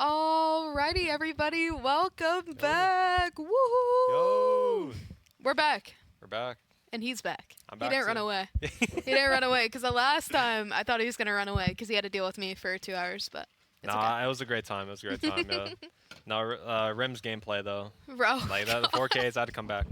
Alrighty, everybody, welcome back. Woohoo! Yo! We're back, We're back. and he's back. I'm He back didn't run too. away. He didn't run away because the last time I thought he was gonna run away because he had to deal with me for 2 hours, but it's Nah, it was a great time. It was a great time. Yeah. No, Rim's gameplay though. okay. Bro, Like that, the 4Ks had to come back.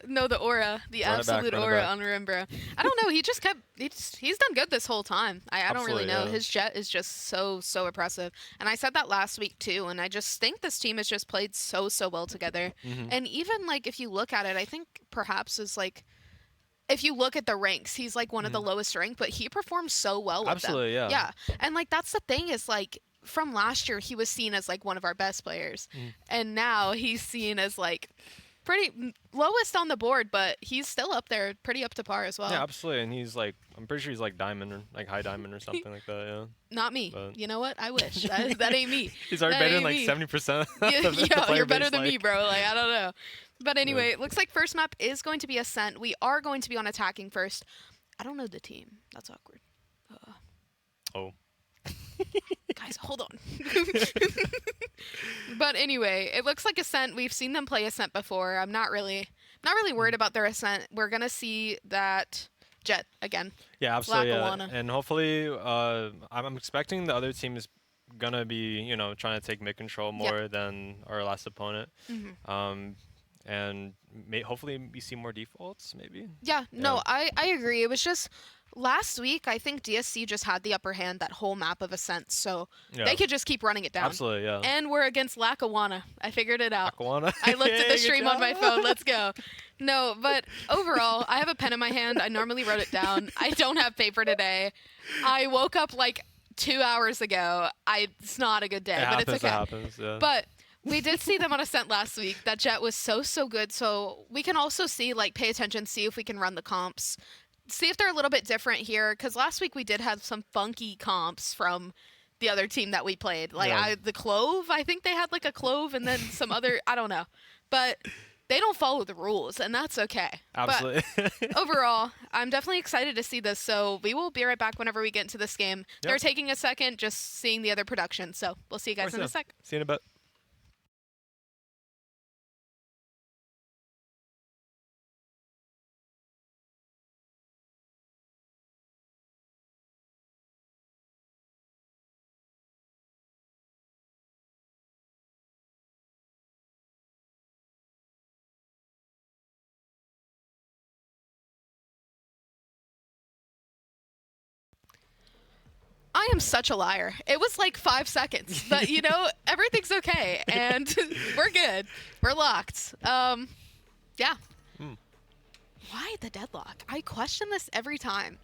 no, the aura, the Run it back, absolute run it aura back. on Rim, bro. I don't know. He just kept. He's done good this whole time. I don't really Absolutely, know. yeah. His jet is just so impressive, and I said that last week too. And I just think this team has just played so well together. Mhm. And even like if you look at it, I think perhaps is like. If you look at the ranks, he's like one of the lowest ranked, but he performs so well with them. Absolutely, yeah. Yeah, and like that's the thing is like from last year he was seen as like one of our best players, and now he's seen as like pretty lowest on the board, but he's still up there, pretty up to par as well. Yeah, absolutely. And he's like, I'm pretty sure he's like diamond or like high diamond or something like that. Yeah. Not me. But- You know what? I wish that ain't me. He's already That better than ain't like me. 70%. Yeah, of the yo, player you're better base, than me, like- bro. Like, I don't know. But anyway, it looks like first map is going to be Ascent. We are going to be on attacking first. I don't know the team. That's awkward. Oh. Guys, hold on. But anyway, it looks like Ascent. We've seen them play Ascent before. I'm not really worried about their Ascent. We're gonna see that Jet again. Yeah, absolutely. Yeah. Lackawanna. And hopefully, I'm expecting the other team is gonna be, trying to take mid control more than our last opponent. And hopefully we see more defaults, maybe. Yeah, no, I agree. It was just last week, I think DSC just had the upper hand that whole map of Ascent, so Yeah. they could just keep running it down. Absolutely, yeah. And we're against Lackawanna. I figured it out. Lackawanna. I looked at Yeah, the good stream on my job. phone. Let's go. No, but overall, I have a pen in my hand. I normally wrote it down. I don't have paper today. I woke up like 2 hours ago. It's not a good day, It but happens, it's okay. it happens, yeah. But we did see them on Ascent last week. That Jet was so good. So we can also see, like, pay attention, see if we can run the comps. See if they're a little bit different here. Because last week we did have some funky comps from the other team that we played. Like, Yeah. the Clove, I think they had, like, a Clove and then some other, I don't know. But they don't follow the rules, and that's okay. Absolutely. But overall, I'm definitely excited to see this. So we will be right back whenever we get into this game. They're taking a second just seeing the other production. So we'll see you guys in a sec. See you in a bit. I am such a liar. It was like 5 seconds, but you know, everything's okay, and we're good. We're locked. Yeah. Why the deadlock? I question this every time.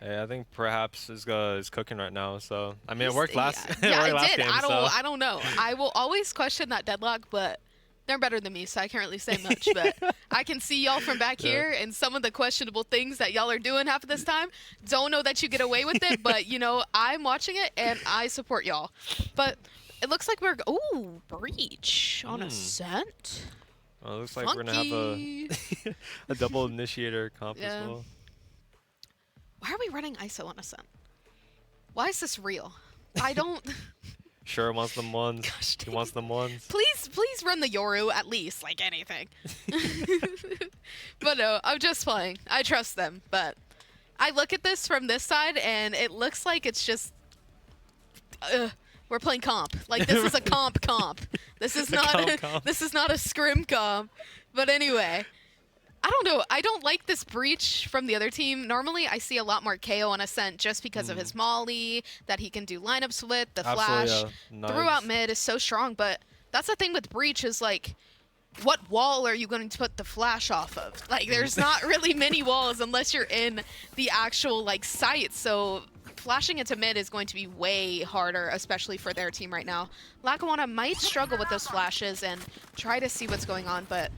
Hey, I think perhaps is cooking right now. So I mean, it worked last. Yeah, it it worked last did. game, I don't know. I will always question that deadlock, but they're better than me, so I can't really say much. But I can see y'all from back here, and some of the questionable things that y'all are doing half of this time. Don't know that you get away with it, but you know, I'm watching it and I support y'all. But it looks like we're breach on Ascent. Well, it looks like we're gonna have Funky. a double initiator comp Yeah. as well. Why are we running ISO on Ascent? Why is this real? I don't. Sure wants them ones. Gosh, He wants them ones. Please run the Yoru at least, like anything. But no, I'm just playing. I trust them, but I look at this from this side and it looks like it's just we're playing comp. Like this is a comp. This is not comp. this is not a scrim comp. But anyway, I don't know. I don't like this breach from the other team. Normally, I see a lot more KO on Ascent just because of his molly, that he can do lineups with, the flash. Absolutely, Throughout mid is so strong, but that's the thing with breach is like, what wall are you going to put the flash off of? Like, there's not really many walls unless you're in the actual like site. So flashing into mid is going to be way harder, especially for their team right now. Lackawanna might struggle with those flashes and try to see what's going on, but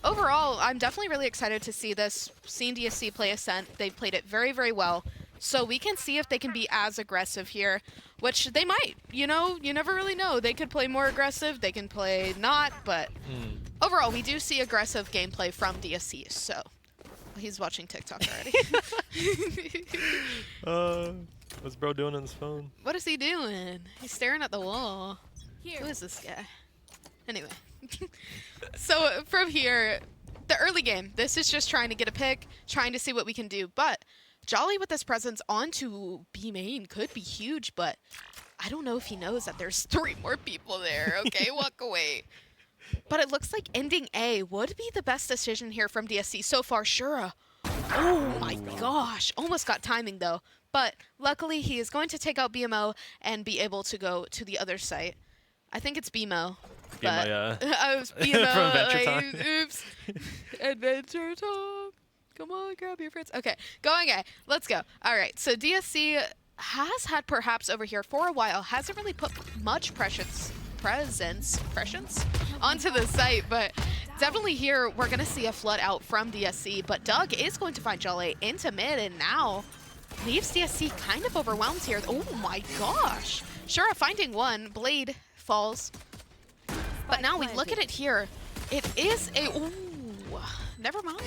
overall, I'm definitely really excited to see this. Seen DSC play Ascent. They've played it very well. So we can see if they can be as aggressive here, which they might. You know, you never really know. They could play more aggressive. They can play not, but overall, we do see aggressive gameplay from DSC. So he's watching TikTok already. What's bro doing on his phone? What is he doing? He's staring at the wall. Who is this guy? Anyway. So from here, the early game, this is just trying to get a pick, trying to see what we can do. But Jolly with his presence onto B main could be huge, but I don't know if he knows that there's 3 more people there. Okay, walk away. But it looks like ending A would be the best decision here from DSC so far. Shura. Oh my gosh. Almost got timing though. But luckily he is going to take out BMO and be able to go to the other site. I think it's BMO. BMO, yeah. I was BMO. From Adventure Time. Oops. Adventure Time. Come on, grab your friends. Okay, going A. Let's go. All right, so DSC has had perhaps over here for a while, hasn't really put much presence onto the site, but definitely here we're going to see a flood out from DSC, but Doug is going to find Jolly into mid and now leaves DSC kind of overwhelmed here. Oh my gosh. Shura finding one, Blade falls, but now we look at it here. It is a, ooh, never mind.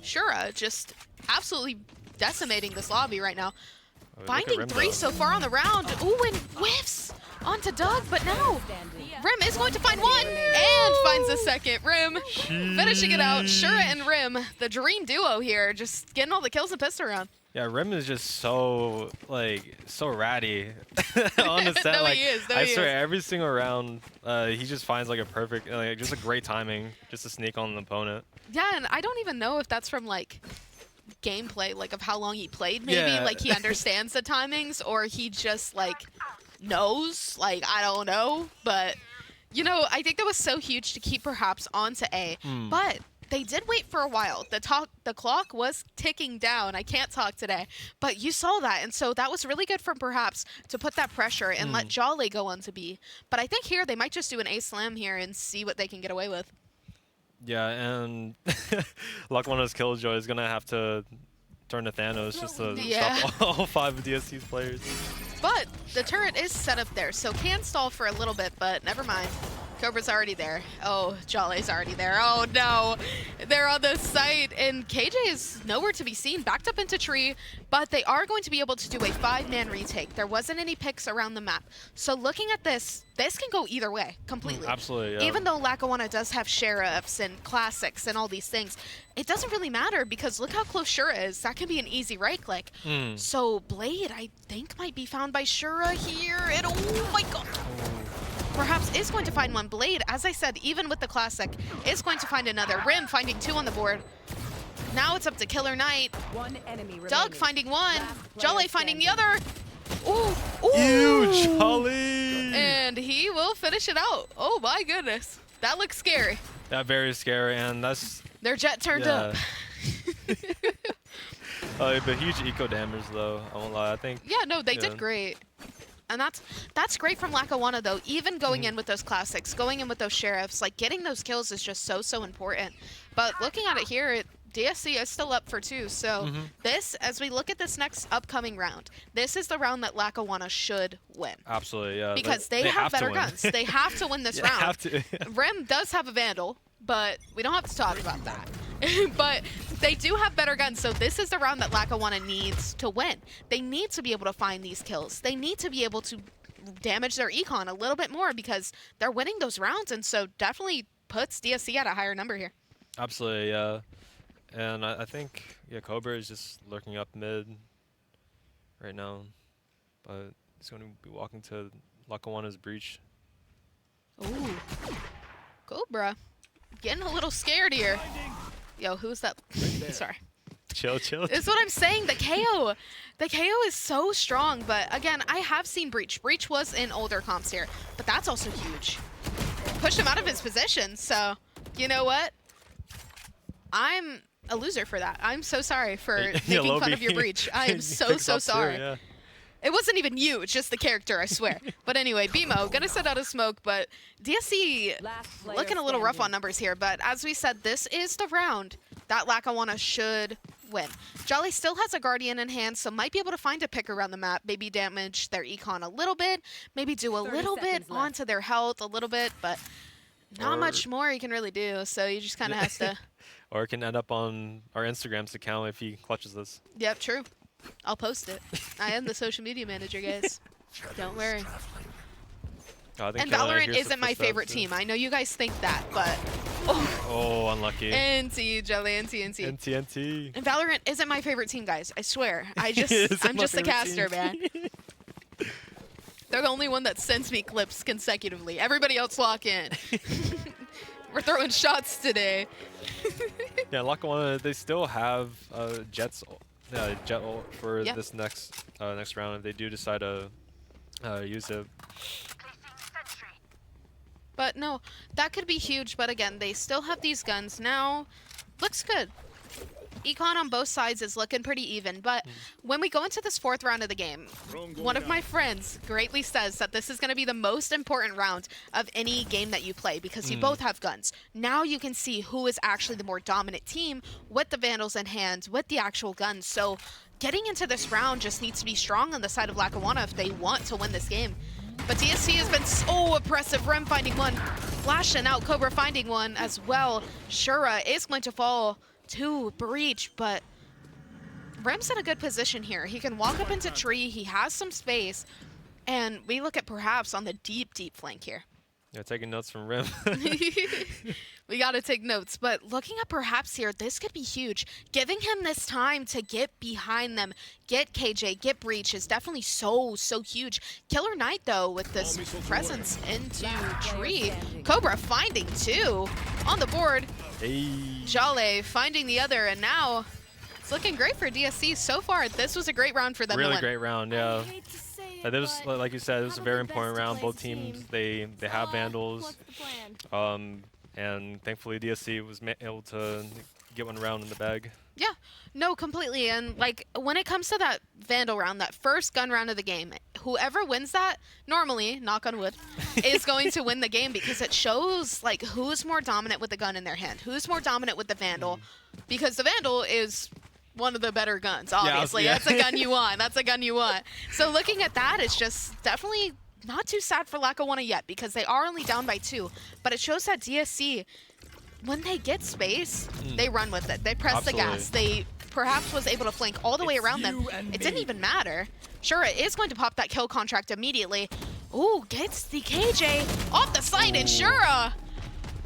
Shura just absolutely decimating this lobby right now. Oh, Finding 3 so far on the round. Ooh, and whiffs onto Doug, but now Rim is going to find 1 and finds the second. Rim finishing it out. Shura and Rim, the dream duo here, just getting all the kills and pistol round. Yeah, Rim is just so, like, so ratty on the set. No, like, he is. No, I he swear, is. every single round, he just finds, like, a perfect, like, just a great timing just to sneak on an opponent. Yeah, and I don't even know if that's from, like, gameplay, like, of how long he played, maybe. Yeah. Like, he understands the timings, or he just, like, knows. Like, I don't know. But, you know, I think that was so huge to keep perhaps onto A. But they did wait for a while. The clock was ticking down. I can't talk today. But you saw that, and so that was really good from perhaps to put that pressure and let Jolly go on to B. But I think here they might just do an A slam here and see what they can get away with. Yeah, and Lackawanna's Killjoy is going to have to turn to Thanos just to stop all 5 of DSC's players. But the turret is set up there, so can stall for a little bit, but never mind. Cobra's already there. Oh, Jolly's already there. Oh no, they're on the site, and KJ is nowhere to be seen, backed up into tree, but they are going to be able to do a 5-man retake. There wasn't any picks around the map. So looking at this can go either way, completely. Absolutely, yeah. Even though Lackawanna does have sheriffs and classics and all these things, it doesn't really matter because look how close Shura is. That can be an easy right click. So Blade, I think, might be found by Shura here, and oh my god. Perhaps is going to find one. Blade, as I said, even with the classic, is going to find another. Rim finding 2 on the board. Now it's up to Killer Knight. 1 enemy remaining. Doug finding 1. Jolly finding the other. Ooh, ooh. Ew, Jolly! And he will finish it out. Oh my goodness. That looks scary. Yeah, very scary, and that's... Their jet turned up. But huge eco damage, though. I won't lie. I think... Yeah, no, they did great. And that's great from Lackawanna, though. Even going in with those classics, going in with those sheriffs, like getting those kills is just so important. But looking at it here, DSC is still up for 2. So this, as we look at this next upcoming round, this is the round that Lackawanna should win. Absolutely, yeah. Because they have better guns. They have to win this round. Have to. Rim does have a Vandal, but we don't have to talk about that. But they do have better guns, so this is the round that Lackawanna needs to win. They need to be able to find these kills. They need to be able to damage their econ a little bit more because they're winning those rounds, and so definitely puts DSC at a higher number here. Absolutely, yeah. And I think, yeah, Cobra is just lurking up mid right now, but he's going to be walking to Lackawanna's breach. Ooh, Cobra getting a little scared here. Yo, who's that? Sorry. Chill. It's what I'm saying. The KO is so strong. But again, I have seen Breach. Breach was in older comps here, but that's also huge. Pushed him out of his position. So, you know what? I'm a loser for that. I'm so sorry for making fun of your Breach. I am so sorry. Yeah. It wasn't even you, it's just the character, I swear. But anyway, BMO, gonna set out a smoke, but DSC looking a little rough on numbers here, but as we said, this is the round that Lackawanna should win. Jolly still has a Guardian in hand, so might be able to find a pick around the map, maybe damage their econ a little bit, maybe do a little bit onto their health a little bit, but not much more he can really do, so you just kind of has to... Or it can end up on our Instagram's account if he clutches this. Yep, true. I'll post it. I am the social media manager, guys. Don't worry. I think And Carolina Valorant hears the isn't my footsteps, favorite yeah. team. I know you guys think that, but Oh, unlucky. NT, Jelly, NT. NT. And Valorant isn't my favorite team, guys. I swear. I'm Isn't just my a favorite caster, team. man. They're the only one that sends me clips consecutively. Everybody else lock in. We're throwing shots today. Yeah, Lackawanna, they still have Jet ult for Yep. this next round if they do decide to use it. But no, that could be huge. But again, they still have these guns now. Looks good. Econ on both sides is looking pretty even. But when we go into this 4th round of the game, one of my friends greatly says that this is going to be the most important round of any game that you play because you both have guns. Now you can see who is actually the more dominant team with the Vandals in hand, with the actual guns. So getting into this round just needs to be strong on the side of Lackawanna if they want to win this game. But DSC has been so oppressive. Rem finding one, flashing out, Cobra finding one as well. Shura is going to fall to Breach, but Rem's in a good position here. He can walk up into tree, he has some space, and we look at perhaps on the deep flank here. Yeah, taking notes from Rim. We gotta take notes, but looking at perhaps here, this could be huge. Giving him this time to get behind them, get KJ, get Breach is definitely so huge. Killer Knight, though, with this presence into tree. Cobra finding 2 on the board. Hey. Jale finding the other, and now it's looking great for DSC. So far, this was a great round for them to Really win. great round, yeah. It was, like you said, it was a very important round. Both teams, they have Vandals. And thankfully DSC was able to get one round in the bag. Yeah, no, completely. And like when it comes to that Vandal round, that first gun round of the game, whoever wins that, normally, knock on wood, is going to win the game because it shows like who's more dominant with the gun in their hand, who's more dominant with the Vandal, because the Vandal is one of the better guns, obviously. Yeah. That's a gun you want. That's a gun you want. So looking at that, it's just definitely not too sad for Lackawanna yet because they are only down by 2. But it shows that DSC, when they get space, they run with it. They press the gas. They perhaps was able to flank all the way around them. It didn't even matter. Shura is going to pop that kill contract immediately. Ooh, gets the KJ off the side, and Shura.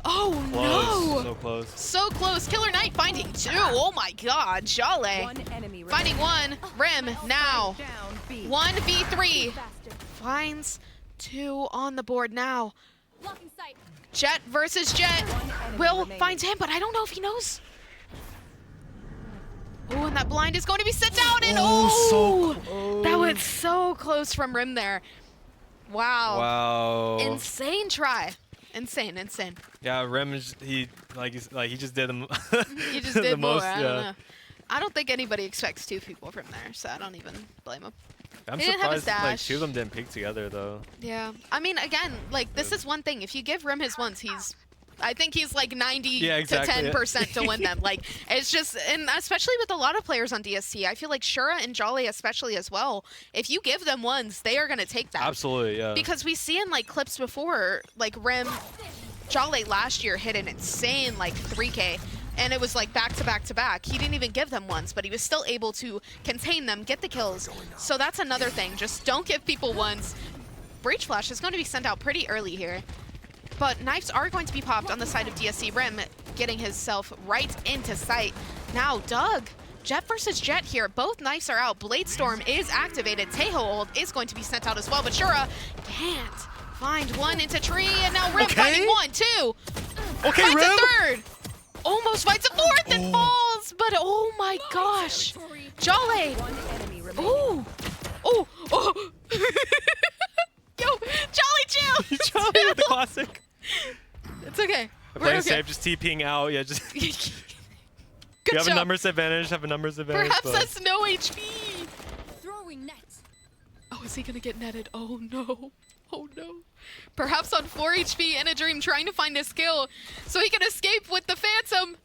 Oh no! So close. So close. Killer Knight finding 2. Oh my god. Jale finding 1. Rim now. 1v3. Finds 2 on the board now. Jet versus Jet. Will finds him, but I don't know if he knows. Oh, and that blind is going to be set down, and so close. That was so close from Rim there. Wow. Wow. Insane try. Insane. Yeah, Rim is he just did them. You just did the more. most, I yeah. don't know. I don't think anybody expects 2 people from there, so I don't even blame him. I'm He didn't have a surprised like stash. 2 of them didn't peek together though. Yeah. I mean, again, like this is one thing. If you give Rim his ones, I think he's like 90 to 10% to win them. Like it's just, and especially with a lot of players on DSC, I feel like Shura and Jolly especially as well. If you give them ones, they are gonna take them. Absolutely, yeah. Because we see in like clips before, like Rim, Jolly last year hit an insane like 3K. And it was like back to back to back. He didn't even give them ones, but he was still able to contain them, get the kills. So that's another thing. Just don't give people ones. Breach Flash is going to be sent out pretty early here. But knives are going to be popped on the side of DSC. Rim getting himself right into sight. Now Doug, Jet versus Jet here. Both knives are out. Blade Storm is activated. Teho ult is going to be sent out as well, but Shura can't find one into tree. And now Rim finding 1, 2. Okay, finds Rim. a 3rd. Almost finds a 4th and falls, but oh my gosh. Jale. Ooh. Oh. Oh. Yo, Jolly chill. Jolly with the classic. It's okay. I'm We're playing okay. safe, just TPing out. Yeah, just Good you have job. a numbers advantage. Perhaps but that's no HP. Throwing net. Oh, is he gonna get netted? Oh no. Oh no. Perhaps on 4 HP in a dream trying to find a skill so he can escape with the Phantom.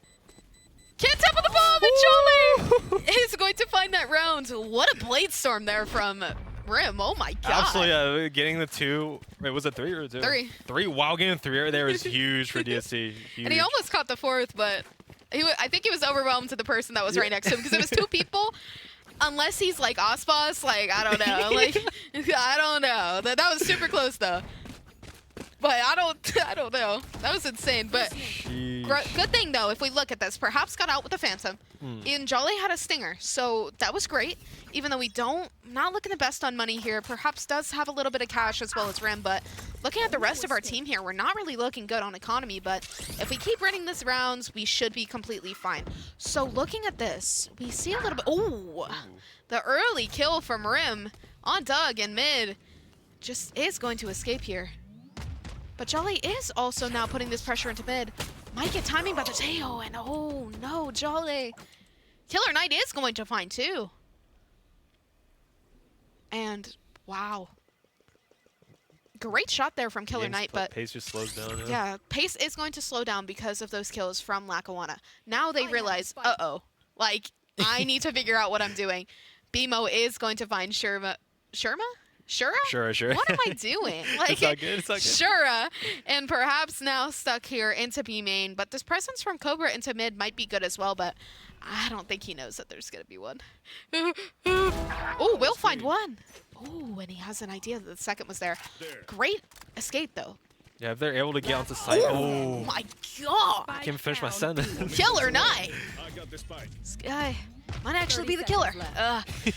Can't tap on the bomb, and Jolly is going to find that round. What a Blade Storm there from Rim. Oh my god. absolutely, yeah. Getting the 2. Wait, was it 3 or 2? 3. 3. Wow, getting 3 right there is huge for DSC. Huge. And he almost caught the 4th, but I think he was overwhelmed to the person that was right next to him because it was 2 people. Unless he's like Osboss, like I don't know, like I don't know. That was super close though. but I don't know. That was insane. But good thing though, if we look at this, perhaps got out with the Phantom. And Jolly had a Stinger, so that was great. Even though we not looking the best on money here, perhaps does have a little bit of cash as well as Rim, but looking at the rest of our team here, we're not really looking good on economy, but if we keep winning this rounds, we should be completely fine. So looking at this, we see a little bit, the early kill from Rim on Doug in mid just is going to escape here. But Jolly is also now putting this pressure into mid. Might get timing by the tail, and oh no, Jolly. Killer Knight is going to find two. And wow. Great shot there from Killer Knight, but pace just slows down. Yeah, pace is going to slow down because of those kills from Lackawanna. Now they realize, uh-oh, like, I need to figure out what I'm doing. BMO is going to find Shura? Sure. What am I doing? Like, it's not good. Shura, and perhaps now stuck here into B main, but this presence from Cobra into mid might be good as well, but I don't think he knows that there's going to be one. Oh, we'll find one. Oh, and he has an idea that the second was there. Great escape, though. Yeah, if they're able to get onto site. Oh my god! I can't finish my sentence. Killer Knight! This guy might actually be the killer.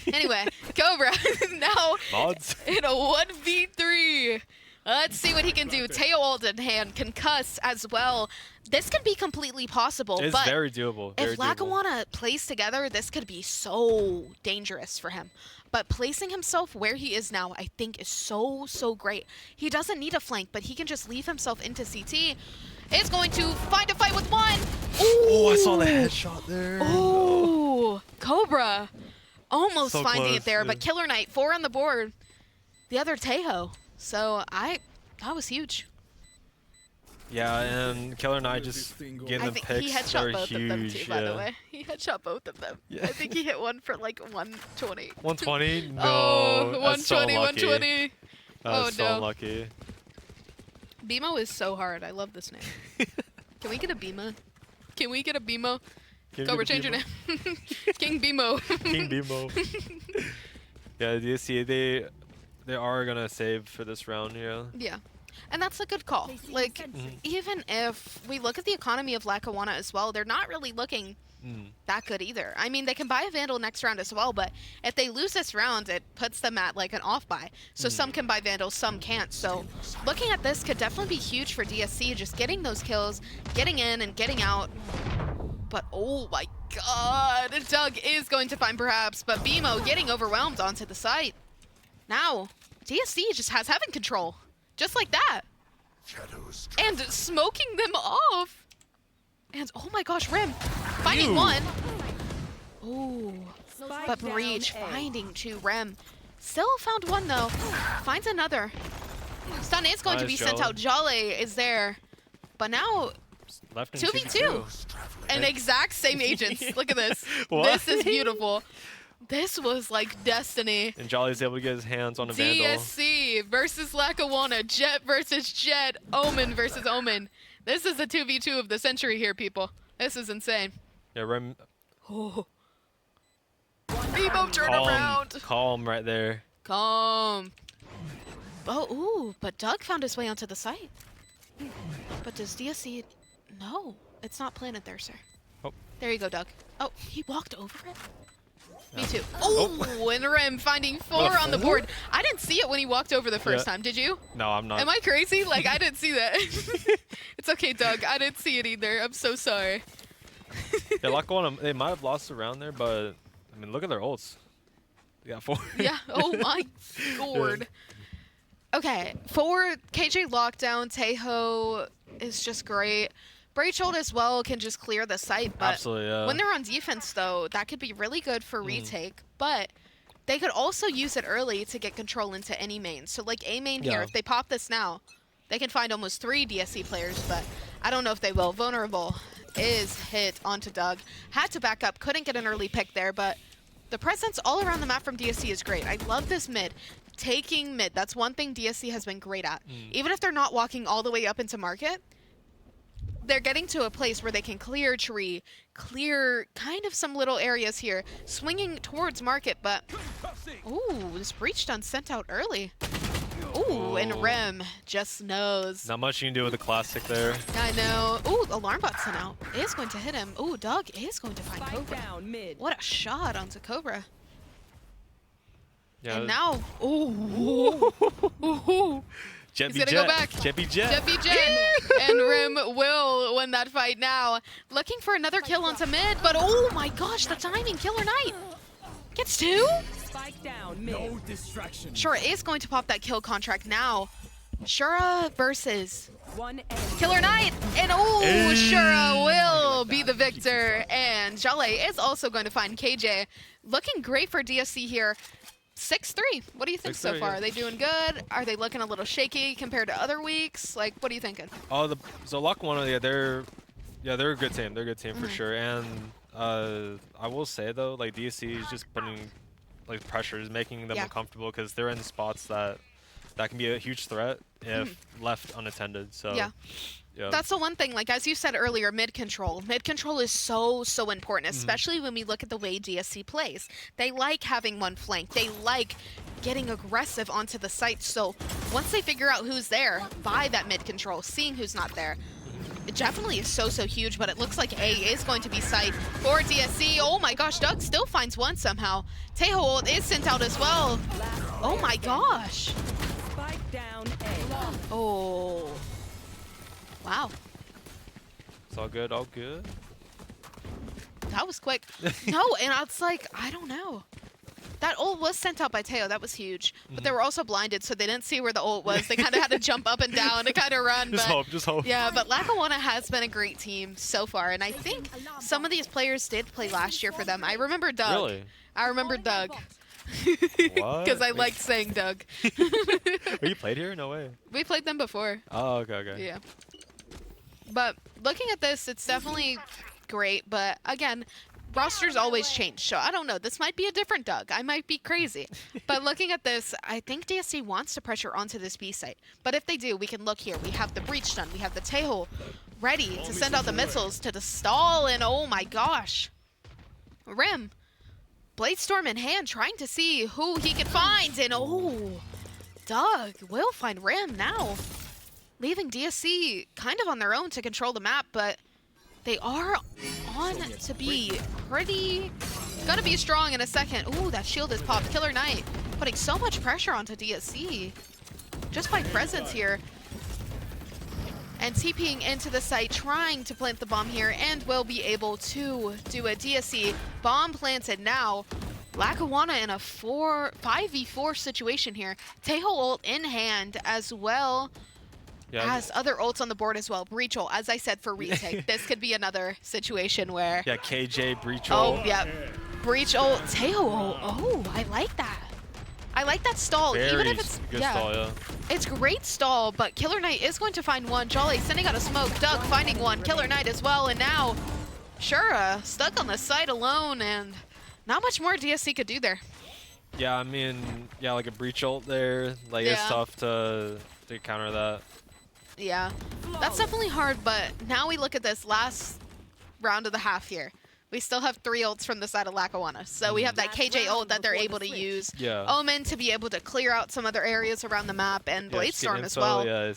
Anyway, Cobra now Mods. in a 1v3. Let's see what he can do. Teo ult in hand, concuss as well. This could be completely possible. It's but very doable. If Lackawanna plays together, this could be so dangerous for him. But placing himself where he is now, I think, is so great. He doesn't need a flank, but he can just leave himself into CT. Is going to find a fight with one. Ooh. Oh, I saw the headshot there. Oh, Cobra almost So finding close, it there, yeah. but Killer Knight 4 on the board. The other Tejo. So that was huge. Yeah, and Killer Knight just getting I the think picks he headshot are both huge. of them too, by the way. He headshot both of them. Yeah. I think he hit one for like 120. 120? No. Oh, That's so 120, lucky. 120. That's so no. lucky. BMO is so hard. I love this name. Can we get a BMO? Can we get a BMO? Cobra, change your name. King BMO. King BMO. Yeah, DSC, they are gonna save for this round, yeah. Yeah. And that's a good call. Like, even if we look at the economy of Lackawanna as well, they're not really looking that good either. I mean, they can buy a Vandal next round as well, but if they lose this round, it puts them at like an off buy. So some can buy Vandals, some can't. So looking at this could definitely be huge for DSC, just getting those kills, getting in and getting out. But oh my god, Doug is going to find perhaps, but BMO getting overwhelmed onto the site. Now, DSC just has heaven control. Just like that. And smoking them off. And oh my gosh, Rim finding one. Ooh. But Breach finding two. Rim still found one though. Finds another. Stun is going to be sent out. Jolly is there. But now Left 2v2. And exact same agents. Look at this. This is beautiful. This was like destiny. And Jolly's able to get his hands on a Vandal. DSC versus Lackawanna. Jet versus Jet. Omen versus Omen. This is the 2v2 of the century here, people. This is insane. Yeah, Rim. Oh. BMO turn around. Calm right there. Calm. Oh, ooh, but Doug found his way onto the site. But does DSC... No, it's not planted there, sir. Oh. There you go, Doug. Oh, he walked over it? Me too. Oh, and Rim finding 4 on the board. I didn't see it when he walked over the first time. Did you? No, I'm not. Am I crazy? Like, I didn't see that. It's okay, Doug. I didn't see it either. I'm so sorry. Yeah, Lackawanna, they might have lost around there, but I mean, look at their ults. They got 4. Yeah. Oh my lord. Okay. For KJ Lockdown, Tejo is just great. Braichhold as well can just clear the site, but Absolutely, yeah. when they're on defense, though, that could be really good for retake. But they could also use it early to get control into any main. So, like A main here, if they pop this now, they can find almost 3 DSC players, but I don't know if they will. Vulnerable is hit onto Doug. Had to back up, couldn't get an early pick there, but the presence all around the map from DSC is great. I love this mid. Taking mid, that's one thing DSC has been great at. Even if they're not walking all the way up into market, they're getting to a place where they can clear tree, clear kind of some little areas here, swinging towards market, but ooh, this breach stun sent out early. Ooh, and Rim just knows. Not much you can do with the classic there. I know. Ooh, alarm bot sent out. Is going to hit him. Ooh, Doug is going to find Cobra. Down mid. What a shot onto Cobra. Yeah. And now, ooh. Jet He's gonna go back. Jet be Jet. Jet be Jet. And Rim will win that fight now. Looking for another kill onto mid, but oh my gosh, the timing. Killer Knight gets 2. Spike down mid. No distraction. Shura is going to pop that kill contract now. Shura versus One enemy. Killer Knight. And oh, Shura will be the victor. And Jale is also going to find KJ. Looking great for DSC here. 6-3. What do you think so 6-3, far? yeah. Are they doing good? Are they looking a little shaky compared to other weeks? Like, what are you thinking? Oh, so Lackawanna, they're a good team. They're a good team for sure. And I will say though, like DSC is just putting like pressures, making them uncomfortable because they're in spots that can be a huge threat if left unattended. So Yeah. That's the one thing, like as you said earlier, mid control. Mid control is so important, especially when we look at the way DSC plays. They like having one flank. They like getting aggressive onto the site. So once they figure out who's there, by that mid control, seeing who's not there, it definitely is so huge, but it looks like A is going to be site for DSC. Oh my gosh, Doug still finds one somehow. Tejo ult is sent out as well. Oh my gosh. Spike down A. Oh. Wow. it's all good, all good. That was quick. No, and I was like, I don't know. That ult was sent out by Teo. That was huge. But they were also blinded, so they didn't see where the ult was. They kind of had to jump up and down to kind of run. Just hope. Yeah, but Lackawanna has been a great team so far. And I think some of these players did play last year for them. I remember Doug. Really? I remember Doug. What? Because I liked saying Doug. Are you played here? No way. We played them before. Oh, okay. Yeah. But looking at this, it's definitely great. But again, rosters always change. So I don't know. This might be a different Doug. I might be crazy. But looking at this, I think DSC wants to pressure onto this B site. But if they do, we can look here. We have the breach done. We have the Tejo ready to send out the missiles to the stall. And oh my gosh. Rim. Bladestorm in hand, trying to see who he can find. And oh, Doug will find Rim now. Leaving DSC kind of on their own to control the map, but they are on to be pretty... Gonna be strong in a second. Ooh, that shield is popped. Killer Knight putting so much pressure onto DSC just by presence here. And TPing into the site, trying to plant the bomb here, and will be able to do a DSC bomb planted now. Lackawanna in a 5v4 situation here. Tejo ult in hand as well. Has other ults on the board as well. Breach ult, as I said, for retake. This could be another situation where... Yeah, KJ, Breach ult. Oh, yeah. Breach ult, Tejo ult. Oh, I like that. I like that stall. Very even if it's good stall, yeah. It's great stall, but Killer Knight is going to find one. Jolly sending out a smoke. Doug finding one. Killer Knight as well. And now Shura stuck on the side alone, and not much more DSC could do there. Yeah, I mean, yeah, like a Breach ult there. Like, it's tough to counter that. Yeah, that's definitely hard, but now we look at this last round of the half here. We still have 3 ults from the side of Lackawanna. So we have that KJ ult that they're able to use. Yeah. Omen to be able to clear out some other areas around the map, and Bladestorm as well. Yeah,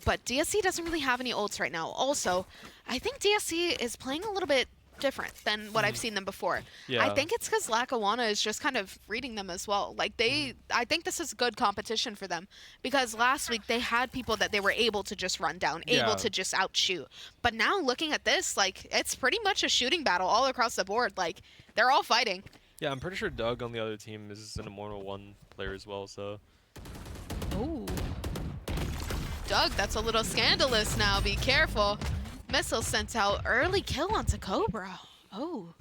but DSC doesn't really have any ults right now. Also, I think DSC is playing a little bit different than what I've seen them before. Yeah. I think it's because Lackawanna is just kind of reading them as well. Like I think this is good competition for them, because last week they had people that they were able to just run down, able to just outshoot. But now looking at this, like, it's pretty much a shooting battle all across the board. Like, they're all fighting. Yeah, I'm pretty sure Doug on the other team is an Immortal 1 player as well, so. Ooh. Doug, that's a little scandalous now. Be careful. Missile sent out. Early kill onto Cobra. Oh.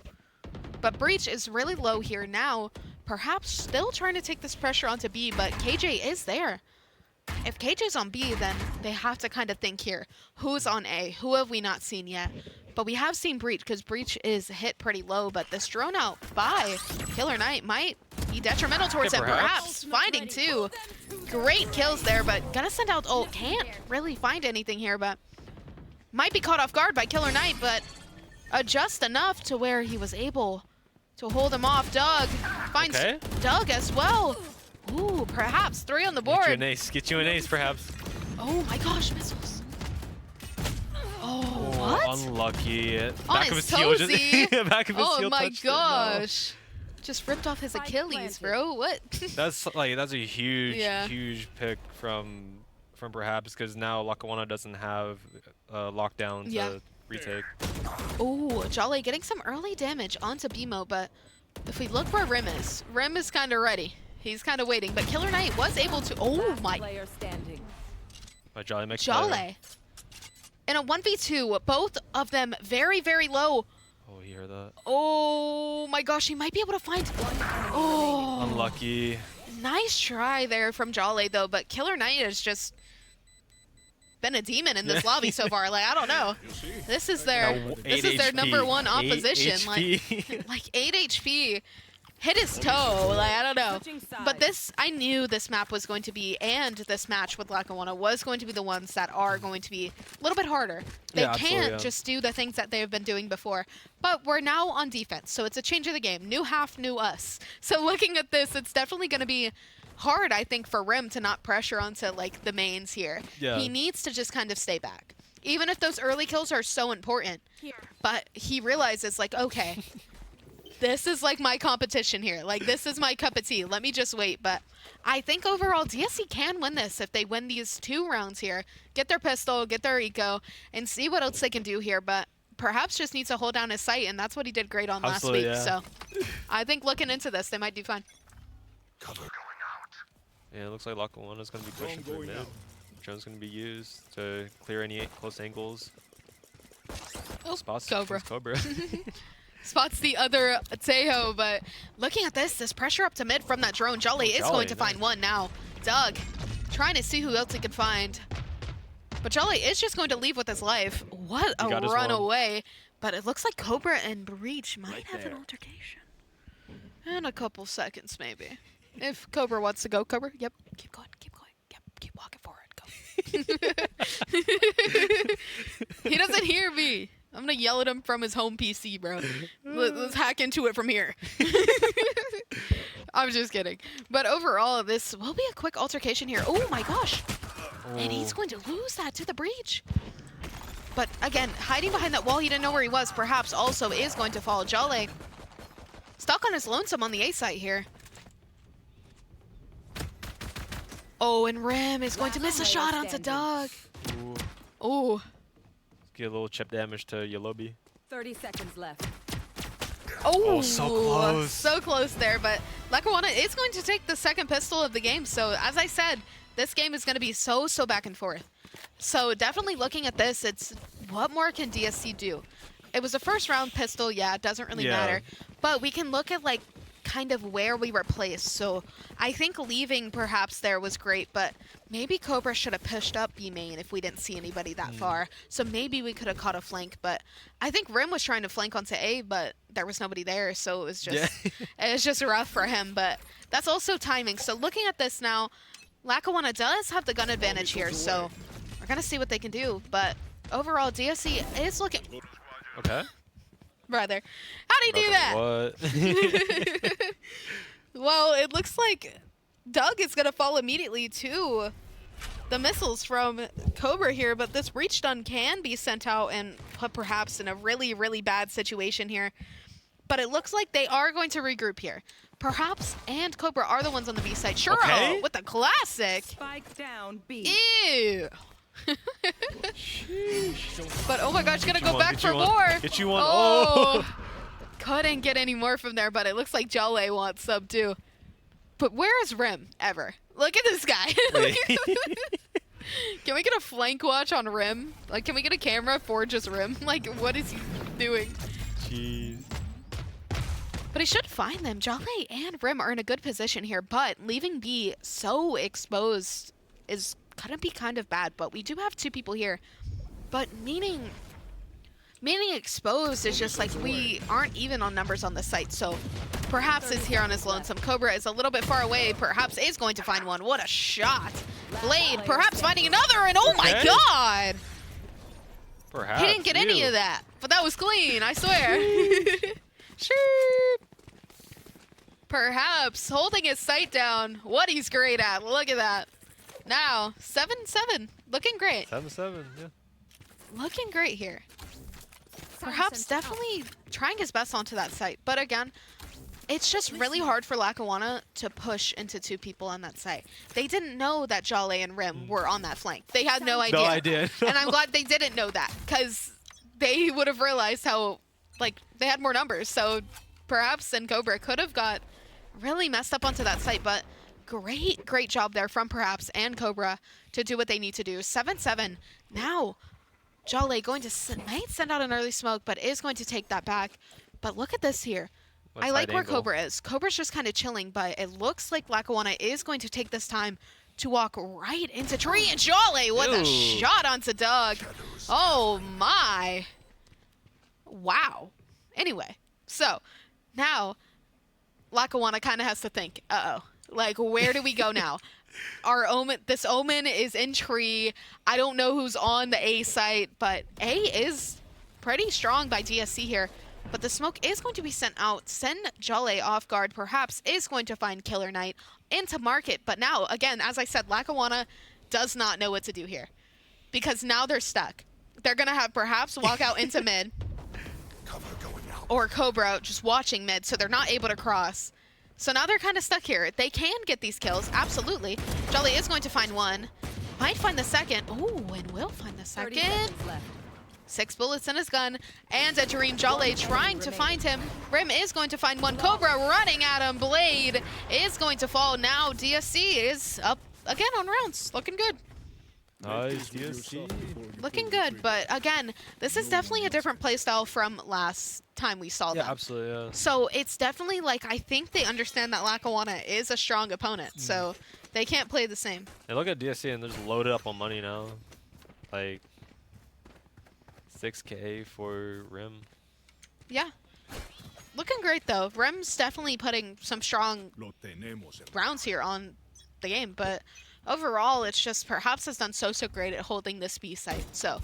But Breach is really low here now. Perhaps still trying to take this pressure onto B, but KJ is there. If KJ's on B, then they have to kind of think here. Who's on A? Who have we not seen yet? But we have seen Breach, because Breach is hit pretty low, but this drone out by Killer Knight might be detrimental towards him. Perhaps finding 2. Great kills there, but gonna send out ult. Can't really find anything here, but might be caught off guard by Killer Knight, but just enough to where he was able to hold him off. Doug finds Doug as well. Ooh, perhaps 3 on the Get you board. an ace. Get you an ace, perhaps. Oh my gosh, missiles. Oh, what? Unlucky. On Back of his his heel. toesy. Back of his Oh heel my touched it. No. gosh. Just ripped off his Achilles, bro. What? That's a huge, Yeah. huge pick from perhaps because now Lackawanna doesn't have lockdown to Yeah. retake. Oh, Jolly getting some early damage onto BMO, but if we look where Rim is kind of ready. He's kind of waiting, but Killer Knight was able to. Oh my. Player standing. Jolly makes Jolly. In a 1v2, both of them very, very low. Oh, you heard that? Oh my gosh, he might be able to find. Oh. Unlucky. Nice try there from Jolly, though, but Killer Knight has just been a demon in this lobby so far. Like, I don't know. This is their number one opposition. Like 8 HP. Hit his toe. Like, I don't know. But I knew this map was going to be, and this match with Lackawanna was going to be the ones that are going to be a little bit harder. They can't just do the things that they've been doing before. But we're now on defense, so it's a change of the game. New half, new us. So looking at this, it's definitely going to be hard, I think, for Rim to not pressure onto like the mains here. Yeah. He needs to just kind of stay back. Even if those early kills are so important. But he realizes, like, okay, this is like my competition here. Like, this is my cup of tea. Let me just wait. But I think overall DSC can win this if they win these 2 rounds here. Get their pistol, get their eco, and see what else they can do here. But perhaps just needs to hold down his sight, and that's what he did great on last week. Yeah. So I think looking into this, they might do fine. Yeah, it looks like Lackawanna's going to be pushing through mid. Drone's going to be used to clear any close angles. Oh, Spots Cobra. Cobra. Spots the other Tejo, but looking at this pressure up to mid from that drone. Jolly is going to find one now. Doug trying to see who else he can find. But Jolly is just going to leave with his life. What a run away. But it looks like Cobra and Breach might have an altercation. In a couple seconds, maybe. If Cobra wants to go. Cobra, yep. Keep going, keep going. Yep, keep walking forward. Go. He doesn't hear me. I'm going to yell at him from his home PC, bro. Let's hack into it from here. I'm just kidding. But overall, this will be a quick altercation here. Oh my gosh. And he's going to lose that to the Breach. But again, hiding behind that wall, he didn't know where he was, perhaps also is going to fall. Jolly stuck on his lonesome on the A site here. Oh, and Rim is going to miss a shot onto Doug. Oh. Get a little chip damage to Yellowbee. 30 seconds left. Oh, so close. So close there, but Lackawanna is going to take the second pistol of the game. So as I said, this game is going to be so back and forth. So definitely looking at this, it's what more can DSC do? It was a first round pistol, yeah, it doesn't really matter. But we can look at like kind of where we were placed. So I think leaving perhaps there was great, but maybe Cobra should have pushed up B main if we didn't see anybody that far. So maybe we could have caught a flank, but I think Rim was trying to flank onto A, but there was nobody there, so it was just it was just rough for him, but that's also timing. So looking at this now, Lackawanna does have the gun advantage here, so we're gonna see what they can do, but overall DSC is looking Okay. Brother, how do you do that? What? Well, it looks like Doug is going to fall immediately to the missiles from Cobra here, but this breach stun can be sent out and put perhaps in a really bad situation here. But it looks like they are going to regroup here. Perhaps and Cobra are the ones on the B side. Churro with the classic. Spike down B. Ew. But oh my gosh, gonna go back for one. more. Get you one. Oh. Couldn't get any more from there, but it looks like Jolly wants sub too. But where is Rim ever? Look at this guy. Can we get a flank watch on Rim? Like, can we get a camera for just Rim? Like, what is he doing? Jeez. But he should find them. Jolly and Rim are in a good position here, but leaving B so exposed is gonna be kind of bad. But we do have 2 people here. But meaning exposed is just like we aren't even on numbers on the site. So perhaps is here on his lonesome. Cobra is a little bit far away. Perhaps is going to find one. What a shot. Blade perhaps finding another, and oh my god. Perhaps. He didn't get any of that, but that was clean, I swear. Sure. Perhaps holding his sight down. What he's great at. Look at that. Now, 7-7. Looking great. 7-7, yeah. Looking great here. Perhaps definitely trying his best onto that site. But again, it's just really hard for Lackawanna to push into 2 people on that site. They didn't know that Jale and Rim were on that flank. They had no idea. No idea. And I'm glad they didn't know that, because they would have realized how, like, they had more numbers. So perhaps then Cobra could have got really messed up onto that site. But great job there from Perhaps and Cobra to do what they need to do. 7-7. Now, Jale going to might send out an early smoke, but is going to take that back. But look at this here. I like where Cobra is. Cobra's just kind of chilling, but it looks like Lackawanna is going to take this time to walk right into tree. And Jale with a shot onto Doug. Oh my. Wow. Anyway, so now Lackawanna kind of has to think, uh-oh, like, where do we go now? This Omen is in tree. I don't know who's on the A site, but A is pretty strong by DSC here. But the smoke is going to be sent out. Send Jale off guard. Perhaps is going to find Killer Knight into market. But now, again, as I said, Lackawanna does not know what to do here, because now they're stuck. They're going to have Perhaps walk out into mid, or Cobra just watching mid, so they're not able to cross. So now they're kind of stuck here. They can get these kills, absolutely. Jale is going to find one. Might find the second. Ooh, and will find the second. 6 bullets in his gun, and a Dream. Jale trying to find him. Rim is going to find one. Cobra running at him. Blade is going to fall. Now DSC is up again on rounds. Looking good. Nice, DSC. Looking good, but again, this is definitely a different playstyle from last time we saw them. Yeah, absolutely, yeah. So it's definitely like, I think they understand that Lackawanna is a strong opponent, so they can't play the same. They look at DSC and they're just loaded up on money now. Like, 6K for Rim. Yeah. Looking great, though. Rim's definitely putting some strong rounds here on the game, but overall, it's just Perhaps has done so great at holding this B site. So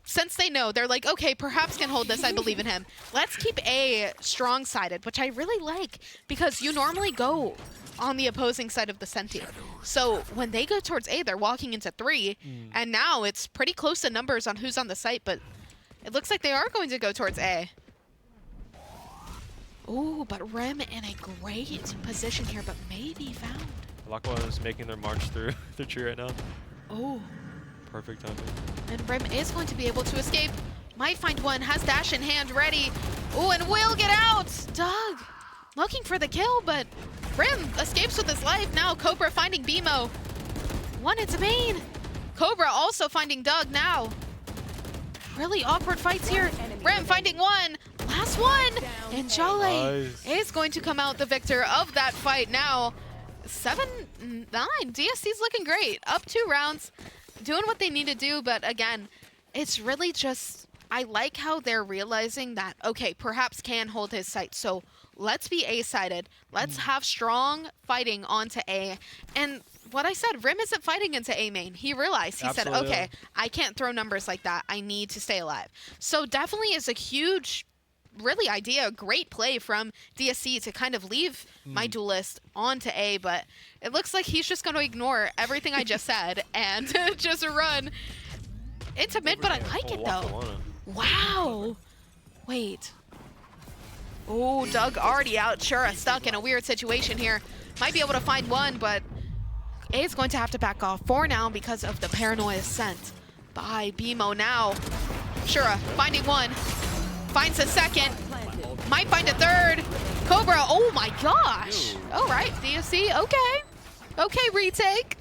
since they know, they're like, okay, Perhaps can hold this. I believe in him. Let's keep A strong-sided, which I really like, because you normally go on the opposing side of the Senti. So when they go towards A, they're walking into 3, and now it's pretty close to numbers on who's on the site, but it looks like they are going to go towards A. Ooh, but Rim in a great position here, but maybe found. Lackawanna is making their march through the tree right now. Oh. Perfect timing. And Rim is going to be able to escape. Might find one, has dash in hand ready. Oh, and will get out. Doug looking for the kill, but Rim escapes with his life. Now Cobra finding BMO. One into main. Cobra also finding Doug now. Really awkward fights here. Rim finding one. Last one. And Jale is going to come out the victor of that fight now. 7-9. DSC's looking great. Up 2 rounds. Doing what they need to do, but again, it's really just, I like how they're realizing that, okay, Perhaps can hold his sight, so let's be A-sided. Let's have strong fighting onto A. And what I said, Rim isn't fighting into A main. He realized, he said, okay, I can't throw numbers like that. I need to stay alive. So definitely is a huge, really great play from DSC to kind of leave my duelist onto A, but it looks like he's just going to ignore everything I just said and just run into mid, but I like it though. Wow. Wait. Oh, Doug already out. Shura stuck in a weird situation here. Might be able to find one, but A is going to have to back off for now because of the paranoia sent by BMO now. Shura finding one. Finds a second. Might find a third. Cobra, oh my gosh. All right, DSC, okay. Okay, retake.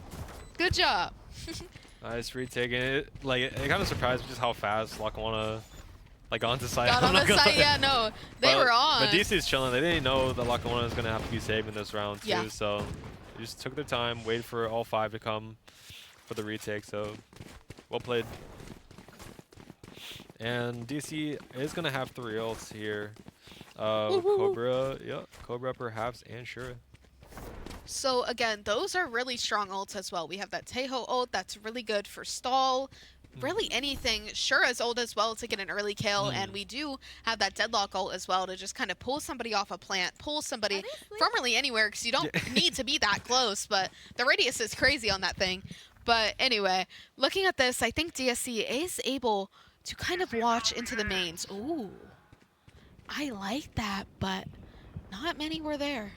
Good job. Nice retake. And it kind of surprised me just how fast Lackawanna got onto site. Got on the site, yeah, no. They were on. But DC's chilling. They didn't know that Lackawanna was going to have to be saved in this round too. Yeah. So they just took their time, waited for all 5 to come for the retake. So well played. And DC is going to have 3 ults here. Cobra, Cobra Perhaps, and Shura. So again, those are really strong ults as well. We have that Teho ult that's really good for stall, really anything. Shura's ult as well to get an early kill, and we do have that deadlock ult as well to just kind of pull somebody off a plant, pull somebody from really anywhere, because you don't need to be that close, but the radius is crazy on that thing. But anyway, looking at this, I think DSC is able to kind of watch into the mains. Ooh, I like that, but not many were there.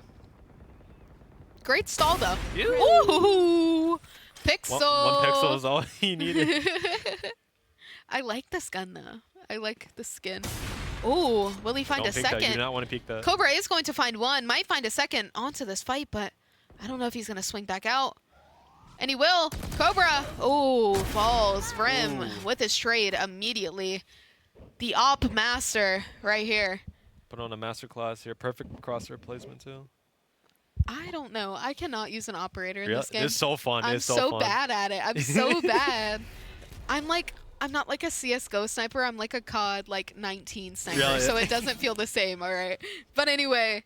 Great stall, though. Ooh! Pixel! One pixel is all he needed. I like this gun, though. I like the skin. Ooh, will he find a second? That. You do not want to peek that. Cobra is going to find one. Might find a second onto this fight, but I don't know if he's going to swing back out. And he will. Cobra! Ooh, falls. Rim with his trade immediately. The op master right here. Put on a masterclass here. Perfect crosshair placement, too. I don't know. I cannot use an operator in Yeah, this game. it's so fun. I'm it's so so fun. bad at it. I'm so bad. I'm not like a CSGO sniper. I'm like a COD 19 sniper. Yeah, So it doesn't feel the same, all right? But anyway,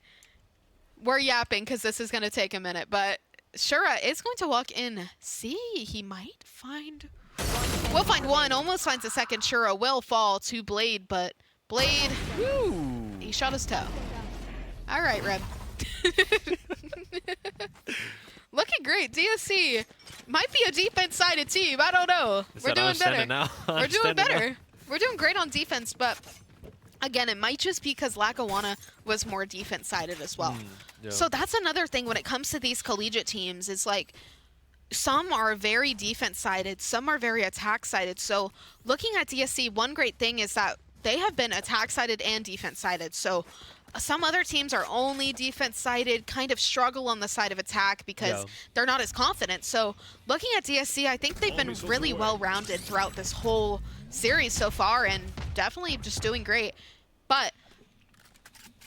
we're yapping because this is going to take a minute. But Shura is going to walk in. See, he might find... We'll find one. Almost finds a second. Shura will fall to Blade, but Blade... Woo. He shot his toe. All right, Reb. Looking great. DSC might be a defense-sided team. I don't know. We're doing better. Now. We're doing better. We're doing great on defense, but again, it might just be because Lackawanna was more defense-sided as well. Yeah. So that's another thing when it comes to these collegiate teams is like some are very defense-sided, some are very attack-sided. So looking at DSC, one great thing is that they have been attack-sided and defense-sided. So some other teams are only defense-sided, kind of struggle on the side of attack because they're not as confident. So looking at DSC, I think they've been really well-rounded throughout this whole series so far and definitely just doing great. But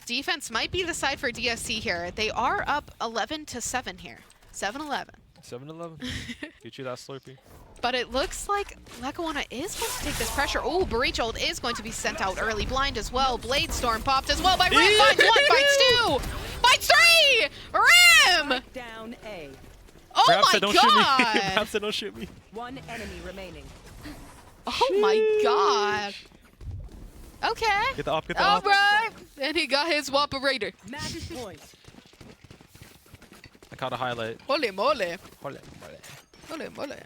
defense might be the side for DSC here. They are up 11-7 here. 7-11. 7-11. Get you that Slurpee. But it looks like Lackawanna is going to take this pressure. Oh, Breach ult is going to be sent out early. Blind as well. Blade Storm popped as well by Rim. Finds one, finds two, finds three! Rim! Down A. Oh Perhaps my don't god! Shoot me. Perhaps they don't shoot me. One enemy remaining. Oh my god. Okay. Get the op, get the All op. right. And he got his Whoperator. Match point. I caught a highlight. Holy moly. Holy. Holy moly.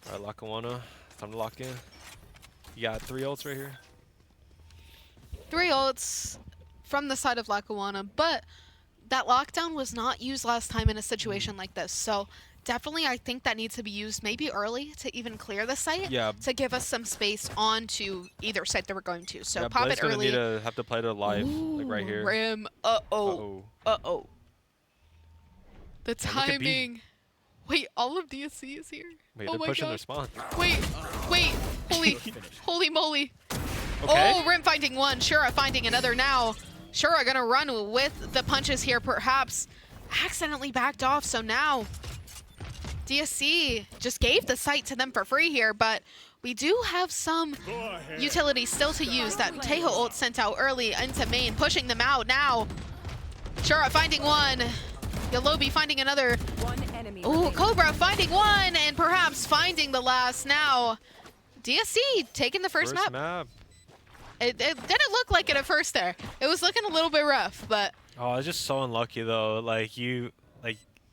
All right, Lackawanna. Time to lock in. You got 3 ults right here. 3 ults from the side of Lackawanna, but that lockdown was not used last time in a situation like this. So definitely I think that needs to be used maybe early to even clear the site to give us some space onto either site that we're going to. So pop Blade's it early. gonna need to have to play it live, like right here. Rim. Uh-oh. Uh-oh. The Yeah, look at B. timing. Wait, all of DSC is here? Wait, oh they're my pushing god. their spawn. Wait. Holy moly. Okay. Oh, Rim finding one. Shura finding another now. Shura gonna run with the punches here, perhaps accidentally backed off. So now DSC just gave the site to them for free here, but we do have some utility still to use. That Tejo ult sent out early into main, pushing them out now. Shura finding one. Yalobi finding another. One enemy. Oh, Cobra finding one and perhaps finding the last now. DSC taking the first map. It didn't look like it at first there. It was looking a little bit rough, but... Oh, it's just so unlucky though. Like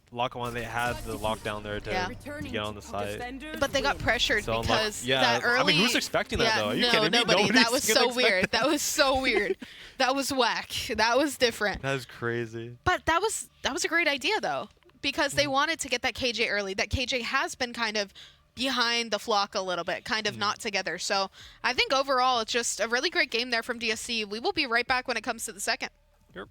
Lackawanna, they had the lockdown there to get on the site. But they got pressured So because that early... I mean, who's expecting that though? Are you kidding me? Nobody. That was so weird. That. That was so weird. That was whack. That was different. That is crazy. But that was a great idea though, because they wanted to get that KJ early. That KJ has been kind of behind the flock a little bit, kind of not together. So I think overall it's just a really great game there from DSC. We will be right back when it comes to the second. Yep.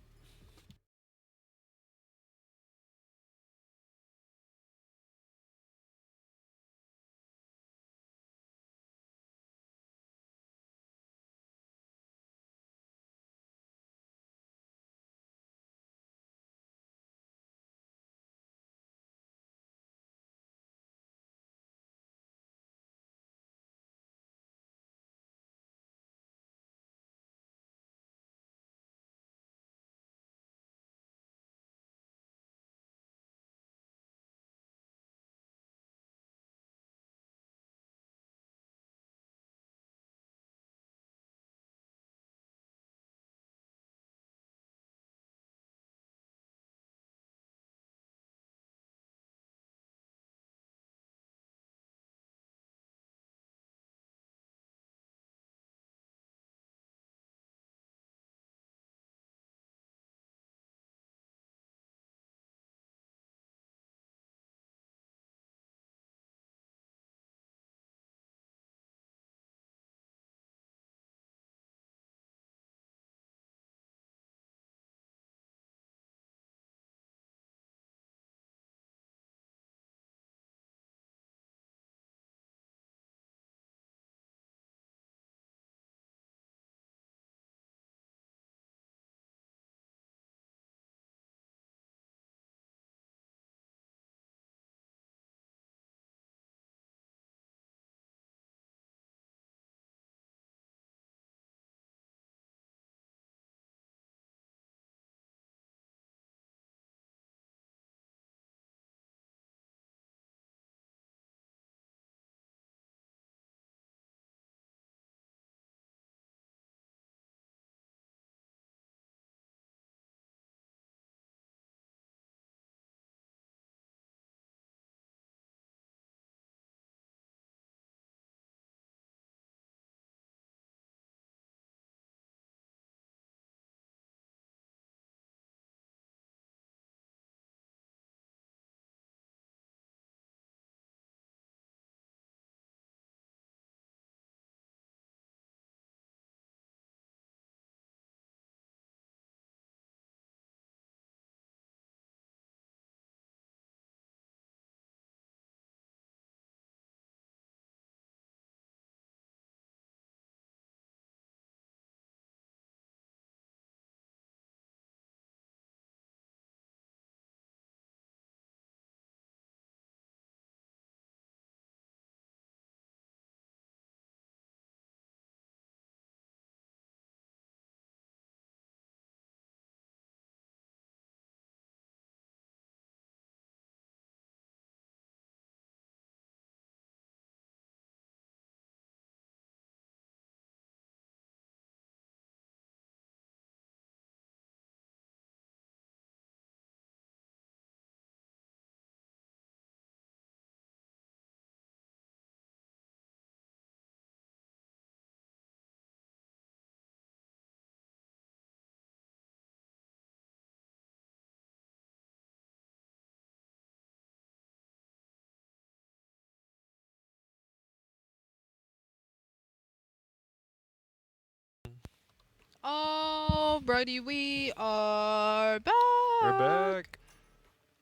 Alrighty, we are back. We're back.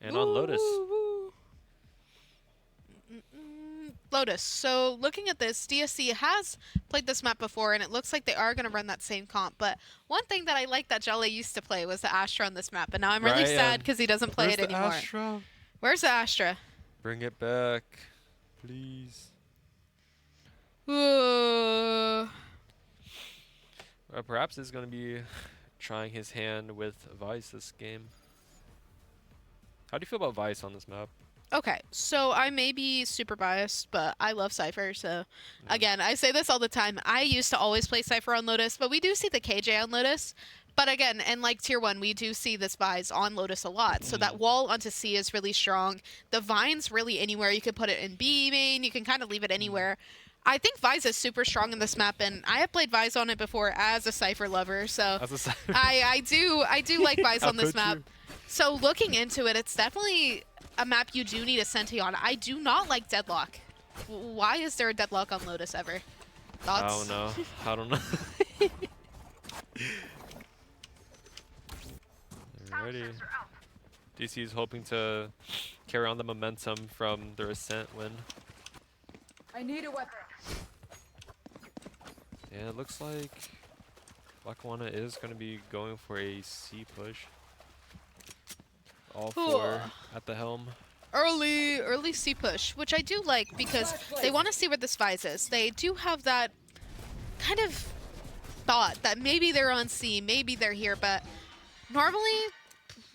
And on Lotus. Lotus. So looking at this, DSC has played this map before, and it looks like they are going to run that same comp. But one thing that I like that Jolly used to play was the Astra on this map, and now I'm really sad because he doesn't play it anymore. Astra? Where's the Astra? Bring it back, please. Perhaps he's going to be trying his hand with Vice this game. How do you feel about Vice on this map? Okay, so I may be super biased, but I love Cypher, so again, I say this all the time. I used to always play Cypher on Lotus, but we do see the KJ on Lotus. But again, and like Tier 1, we do see this Vise on Lotus a lot, so that wall onto C is really strong. The Vine's really anywhere. You can put it in B main, you can kind of leave it anywhere. I think Vise is super strong in this map, and I have played Vise on it before as a Cypher lover, so I do like Vise on this map. So looking into it, it's definitely a map you do need a Senti on. I do not like Deadlock. Why is there a Deadlock on Lotus ever? Thoughts? I don't know. Alrighty. DC is hoping to carry on the momentum from the Ascent win. I need a weapon. Yeah, it looks like Lackawanna is going to be going for a C push. All four at the helm. Early C push, which I do like because they want to see where this Vise is. They do have that kind of thought that maybe they're on C, maybe they're here, but normally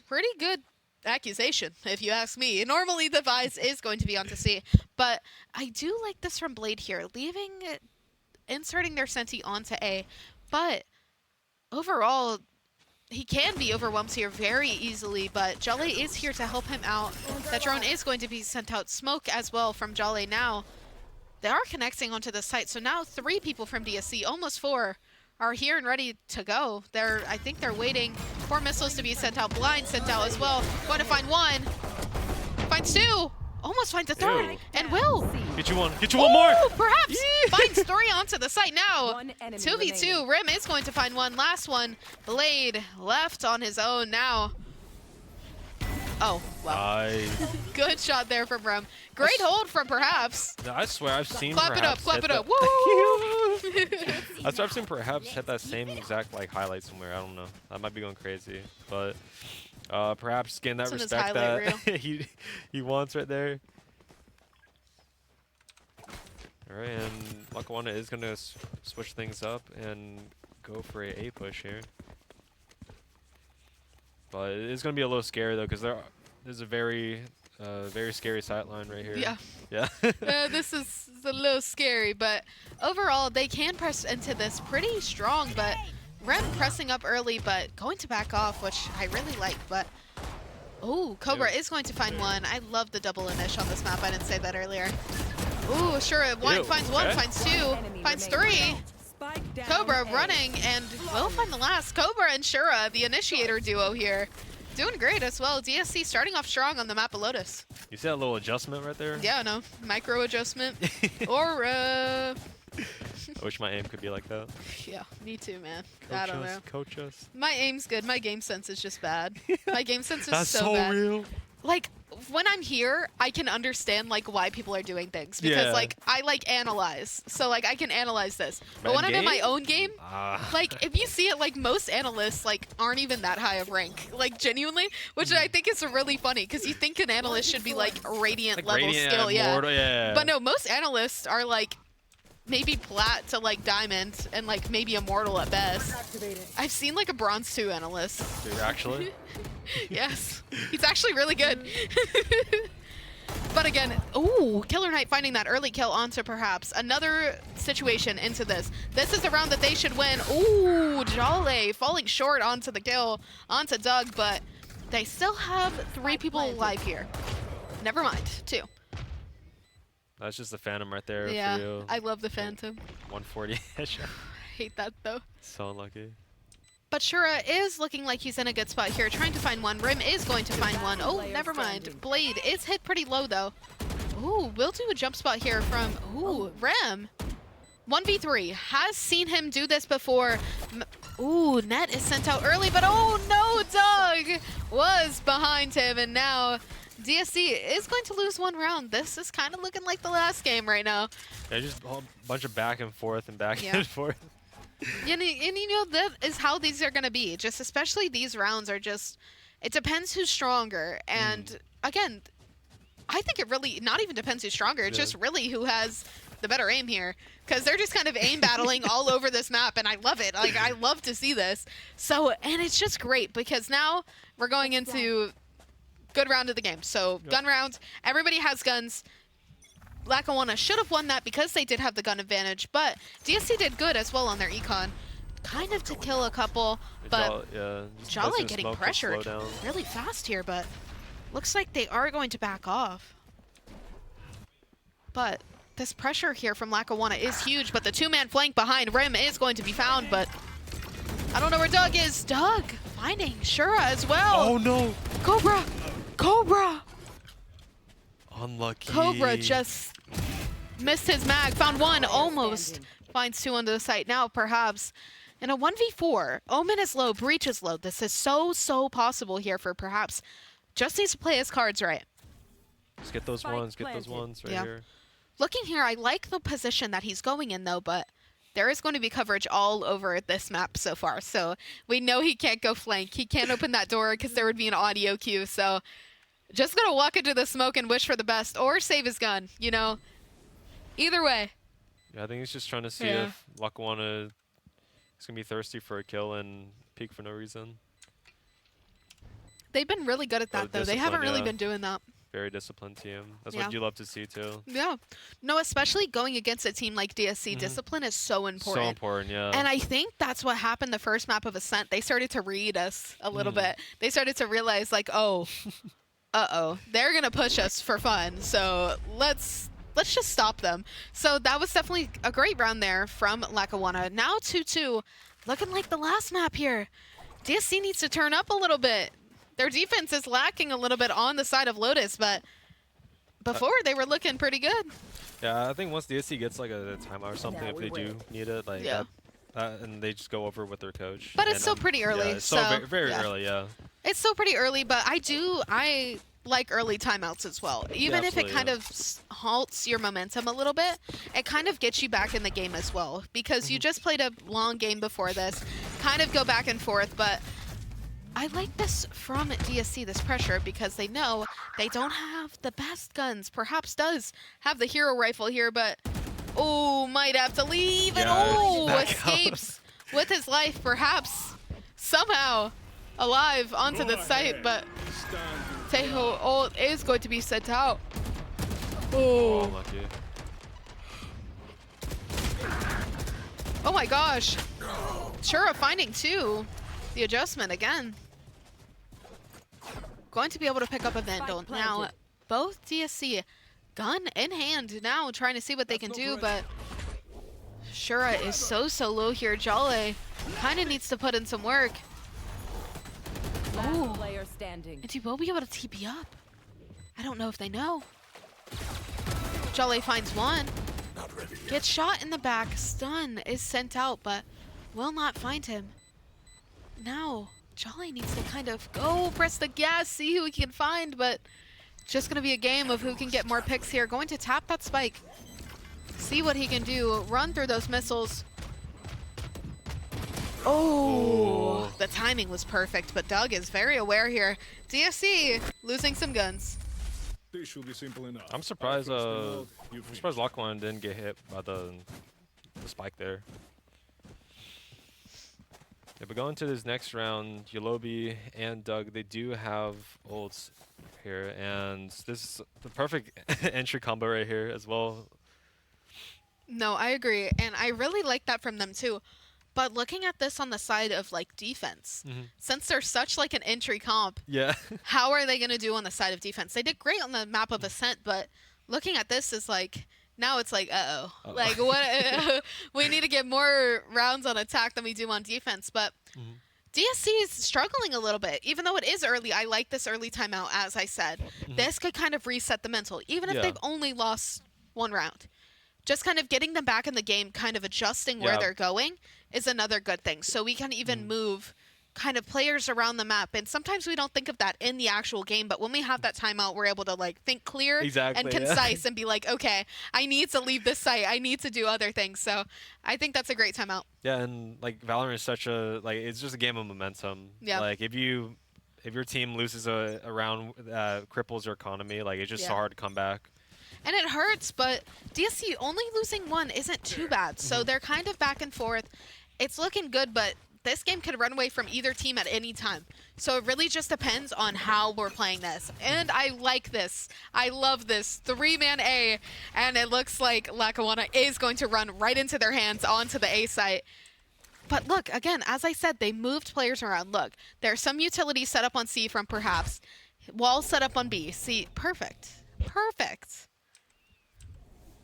pretty good accusation, if you ask me. Normally the Vise is going to be onto C, but I do like this from Blade here, inserting their Senti onto A, but overall, he can be overwhelmed here very easily, but Jolly is here to help him out. That drone is going to be sent out. Smoke as well from Jolly now. They are connecting onto the site, so now 3 people from DSC, almost 4, are here and ready to go. I think they're waiting for missiles to be sent out. Blind sent out as well. Going to find 1. Finds 2. Almost finds a 3rd. And will. Get you one more. Perhaps. Finds 3 onto the site now. 2v2. Rim is going to find 1. Last one. Blade left on his own now. Oh, wow. Nice. Good shot there from Rim. Great hold from Perhaps. I swear I've seen Clap it up, clap it up. Woo! I swear I've seen Perhaps hit that same exact highlight somewhere. I don't know. I might be going crazy, but Perhaps getting that respect that he wants right there. All right, and Lackawanna is going to switch things up and go for a push here. But it is going to be a little scary though, because there's a very scary sight line right here. Yeah. This is a little scary, but overall they can press into this pretty strong. But Rem pressing up early, but going to back off, which I really like. But Cobra is going to find 1. I love the double initial on this map. I didn't say that earlier. Sure. Finds 1, finds 2, finds 3. Cobra running and will find the last. Cobra and Shura, the initiator duo here, doing great as well. DSC starting off strong on the map of Lotus. You see that little adjustment right there? Yeah, no. Micro adjustment. Or, I wish my aim could be like that. Yeah, me too, man. I don't know. Coach us. My aim's good. My game sense is just bad. My game sense is That's so bad. Real. Like, when I'm here, I can understand, why people are doing things. Because, I, analyze. So, I can analyze this. But when I'm in my own game, if you see it, most analysts, aren't even that high of rank. Genuinely. Which I think is really funny. Because you think an analyst should be, Radiant level skill. Yeah. But no, most analysts are, maybe plat to diamond and maybe immortal at best. I've seen a bronze 2 analyst. Dude, actually? Yes. He's actually really good. But again, Killer Knight finding that early kill onto Perhaps. Another situation into this. This is the round that they should win. Jolly falling short onto the kill onto Doug, but they still have 3 people alive here. Never mind, 2. That's just the Phantom right there for you. I love the Phantom. 140 headshot. I hate that though. So unlucky. But Shura is looking like he's in a good spot here, trying to find 1. Rim is going to find 1. Oh, never mind. Blade is hit pretty low though. We'll do a jump spot here from Rem. 1v3. Has seen him do this before. Ooh, Net is sent out early, but oh no, Doug was behind him, and now DSC is going to lose one round. This is kind of looking like the last game right now. Yeah, just a bunch of back and forth and back and forth. And you know, that is how these are going to be. Just especially these rounds are just, it depends who's stronger. And again, I think it really not even depends who's stronger. It's just really who has the better aim here. Because they're just kind of aim battling all over this map, and I love it. Like, I love to see this. So, and it's just great because now we're going into good round of the game. So, gun rounds, everybody has guns. Lackawanna should have won that because they did have the gun advantage, but DSC did good as well on their econ. Kind of to kill a couple, but Jolly getting pressured really fast here, but looks like they are going to back off. But this pressure here from Lackawanna is huge, but the two-man flank behind Rim is going to be found, but I don't know where Doug is. Doug finding Shura as well. Oh no! Cobra! Cobra! Unlucky. Cobra just missed his mag, found one, almost finds two under the site. Now perhaps in a 1v4, Omen is low, Breach is low. This is so possible here for perhaps. Just needs to play his cards right. Just get those ones, get those ones right here. Looking here, I like the position that he's going in though, but there is going to be coverage all over this map so far. So we know he can't go flank. He can't open that door because there would be an audio cue. So just gonna walk into the smoke and wish for the best or save his gun, you know? Either way. Yeah, I think he's just trying to see if Lackawanna is gonna be thirsty for a kill and peek for no reason. They've been really good at that though. They haven't really been doing that. Very disciplined team. That's what you love to see too. Yeah. No, especially going against a team like DSC, discipline is so important. So important, yeah. And I think that's what happened the first map of Ascent. They started to read us a little bit. They started to realize like, oh, they're gonna push us for fun. So let's just stop them. So that was definitely a great round there from Lackawanna. Now 2-2, looking like the last map here. DSC needs to turn up a little bit. Their defense is lacking a little bit on the side of Lotus, but before they were looking pretty good. Yeah, I think once DSC gets like a timeout or something, if they do need it, like and they just go over with their coach. But it's still pretty early. Yeah, it's so very early, It's still pretty early, but I like early timeouts as well. Even if it kind of halts your momentum a little bit, it kind of gets you back in the game as well. Because you just played a long game before this, kind of go back and forth, but I like this from DSC, this pressure, because they know they don't have the best guns. Perhaps does have the hero rifle here, but might have to leave, and escapes with his life, perhaps somehow alive onto the site, but Teho ult is going to be sent out. Lucky. Oh my gosh. Shura finding two. The adjustment again. Going to be able to pick up a Vandal. Now, both DSC gun in hand now, trying to see what they can do, but Shura is so low here. Jolly kind of needs to put in some work. Ooh. And he will be able to TP up. I don't know if they know. Jolly finds one. Gets shot in the back. Stun is sent out, but will not find him. Now, Jolly needs to kind of go press the gas, see who he can find, but just going to be a game of who can get more picks here. Going to tap that spike. See what he can do. Run through those missiles. Oh, the timing was perfect, but Doug is very aware here. DSC losing some guns. This should be simple enough. I'm surprised Lackawanna didn't get hit by the spike there. Yeah, but going to this next round, Yolobi and Doug, they do have ults here, and this is the perfect entry combo right here as well. No, I agree, and I really like that from them too. But looking at this on the side of like defense, since they're such like an entry comp, how are they going to do on the side of defense? They did great on the map of Ascent, but looking at this is like, now it's like, like what? We need to get more rounds on attack than we do on defense. But DSC is struggling a little bit, even though it is early. I like this early timeout, as I said. This could kind of reset the mental, even if they've only lost one round. just kind of getting them back in the game, kind of adjusting where Yeah. they're going is another good thing. So we can even move kind of players around the map. And sometimes we don't think of that in the actual game, but when we have that timeout, we're able to like think clear Exactly, and yeah. concise and be like, okay, I need to leave this site. I need to do other things. So I think that's a great timeout. Yeah, and like Valorant is such a it's just a game of momentum. Yeah. Like if your team loses a round, cripples your economy, like it's just so Yeah. hard to come back. And it hurts, but DSC only losing one isn't too bad. So they're kind of back and forth. It's looking good, but this game could run away from either team at any time. So it really just depends on how we're playing this. And I like this. I love this. 3-man A, and it looks like Lackawanna is going to run right into their hands onto the A site. But look, again, as I said, they moved players around. Look, there's some utility set up on C from Perhaps. Wall set up on B. See, perfect. Perfect.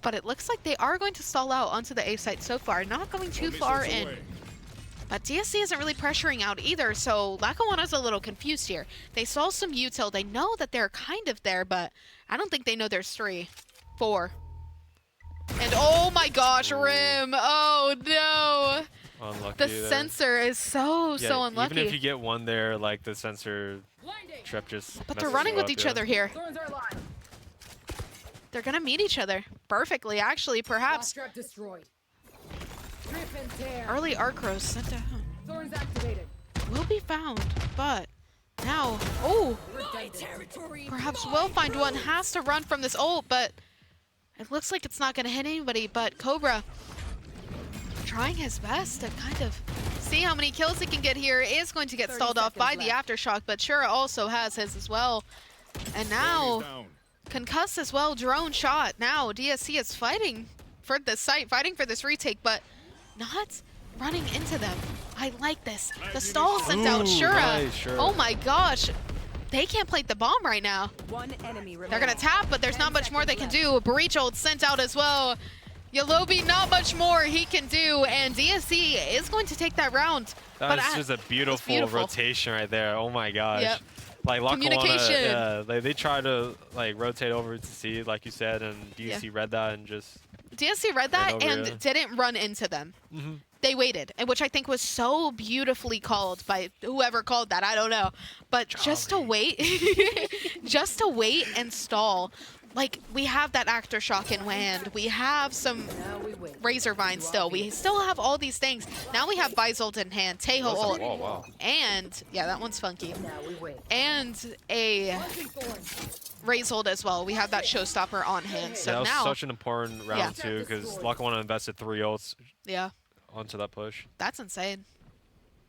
But it looks like they are going to stall out onto the A site so far, not going too far in. But DSC isn't really pressuring out either, so Lackawanna's a little confused here. They saw some util. They know that they're kind of there, but I don't think they know there's 3, 4. And oh my gosh, Rim! Oh no! Unlucky The there. sensor is so unlucky. Even if you get one there, like the sensor trip just. But they're messes running you with up, each yeah. other here. Thorns are alive. They're gonna meet each other perfectly, actually. Perhaps Trap destroyed. Strip and tear. early arc rows sent to Thorns activated. will be found, but now, oh, perhaps will find one. Has to run from this ult, but it looks like it's not gonna hit anybody. But Cobra trying his best to kind of see how many kills he can get here. Is going to get 30 stalled off by seconds the left. aftershock, but Shura also has his as well. And now Down. concussed as well, drone shot. Now DSC is fighting for this site, fighting for this retake, but not running into them. I like this. The stall sent out Ooh, Shura. nice, Shura. Oh my gosh. They can't plate the bomb right now. One enemy They're gonna tap, but there's not much more they can do. Breach ult sent out as well. Yalobi, not much more he can do, and DSC is going to take that round. But That's just a beautiful, beautiful. rotation right there. Oh my gosh. Yep. Like Lackawanna, Communication. yeah, they try to like rotate over to C, like you said, and DSC read that and just. DSC read that over, and yeah. didn't run into them. Mhm. They waited, and which I think was so beautifully called by whoever called that. I don't know, but just to wait, just to wait and stall. Like, we have that aftershock in hand. We have some Razor Vine still. We still have all these things. Now we have Vizolt in hand, Teho ult, Oh wow. and yeah, that one's funky. Now we wait. And a Razold as well. We have that showstopper on hand. So that was now, such an important round Yeah. too, because Lackawanna invested 3 ults yeah, onto that push. that's insane.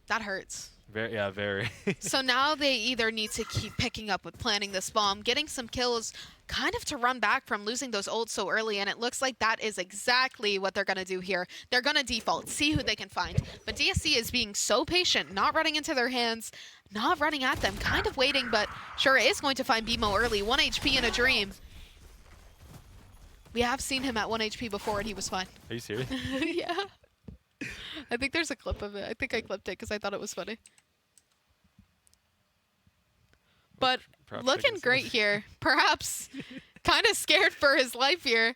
That hurts. Very. So now they either need to keep picking up with planting this bomb, getting some kills, kind of to run back from losing those ults so early, and it looks like that is exactly what they're going to do here. They're going to default, see who they can find. But DSC is being so patient, not running into their hands, not running at them, kind of waiting, but sure is going to find BMO early. 1 HP in a dream. We have seen him at 1 HP before, and he was fine. Are you serious? Yeah. I think there's a clip of it. I think I clipped it because I thought it was funny. But Perhaps looking taking great some- here. Perhaps kind of scared for his life here.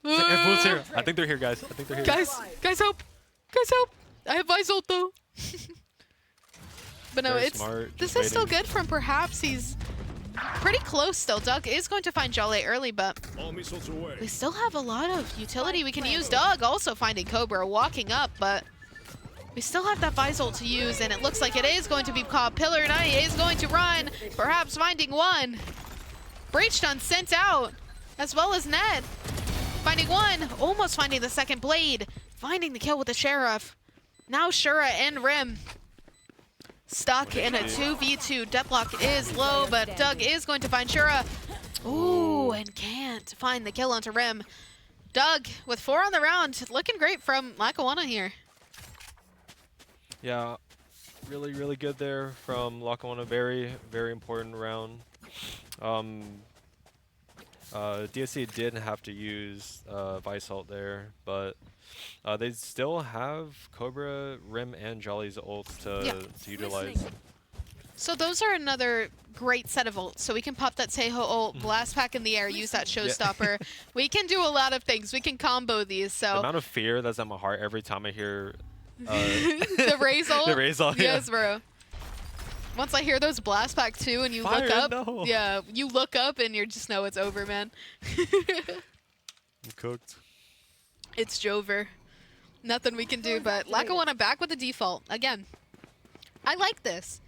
Everyone's here. I think they're here, guys. I think they're here. Guys help! Guys help! I have Vizolt though. But no, Very it's smart, this just is still waiting. good from Perhaps. He's pretty close still. Doug is going to find Jolly early, but All missiles away. we still have a lot of utility we can use. Doug also finding Cobra, walking up, but we still have that Vizolt to use, and it looks like it is going to be caught. Pillar Knight is going to run, perhaps finding one. Breach Stun sent out, as well as Ned. Finding one, almost finding the second blade. Finding the kill with the Sheriff. Now Shura and Rim. Stuck in a 2v2. Deathlock is low, but Doug is going to find Shura. Ooh, and can't find the kill onto Rim. Doug, with 4 on the round, looking great from Lackawanna here. Yeah, really good there from Lackawanna. Very important round. DSC did have to use Vicealt there, but they still have Cobra, Rim, and Jolly's ults to utilize. So those are another great set of ults. So we can pop that Taeho ult, blast pack in the air, use that showstopper. We can do a lot of things. We can combo these. So The amount of fear that's in my heart every time I hear the raise ult. the raise ult, yeah. Yes, bro. Once I hear those blast pack too, and you Fire, look up, no. yeah, you look up and you just know it's over, man. I'm cooked. It's Jover. Nothing we can do, but Lackawanna back with the default. Again, I like this.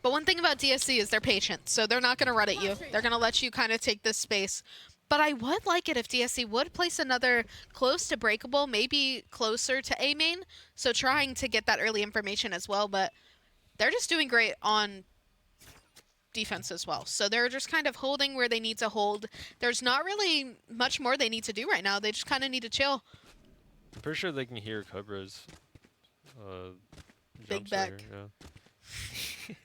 But one thing about DSC is they're patient, so they're not going to run at you. They're going to let you kind of take this space. But I would like it if DSC would place another close to breakable, maybe closer to A main. So trying to get that early information as well, but they're just doing great on defense as well. So they're just kind of holding where they need to hold. There's not really much more they need to do right now. They just kind of need to chill. I'm pretty sure they can hear Cobra's Big jumps back. right here, yeah.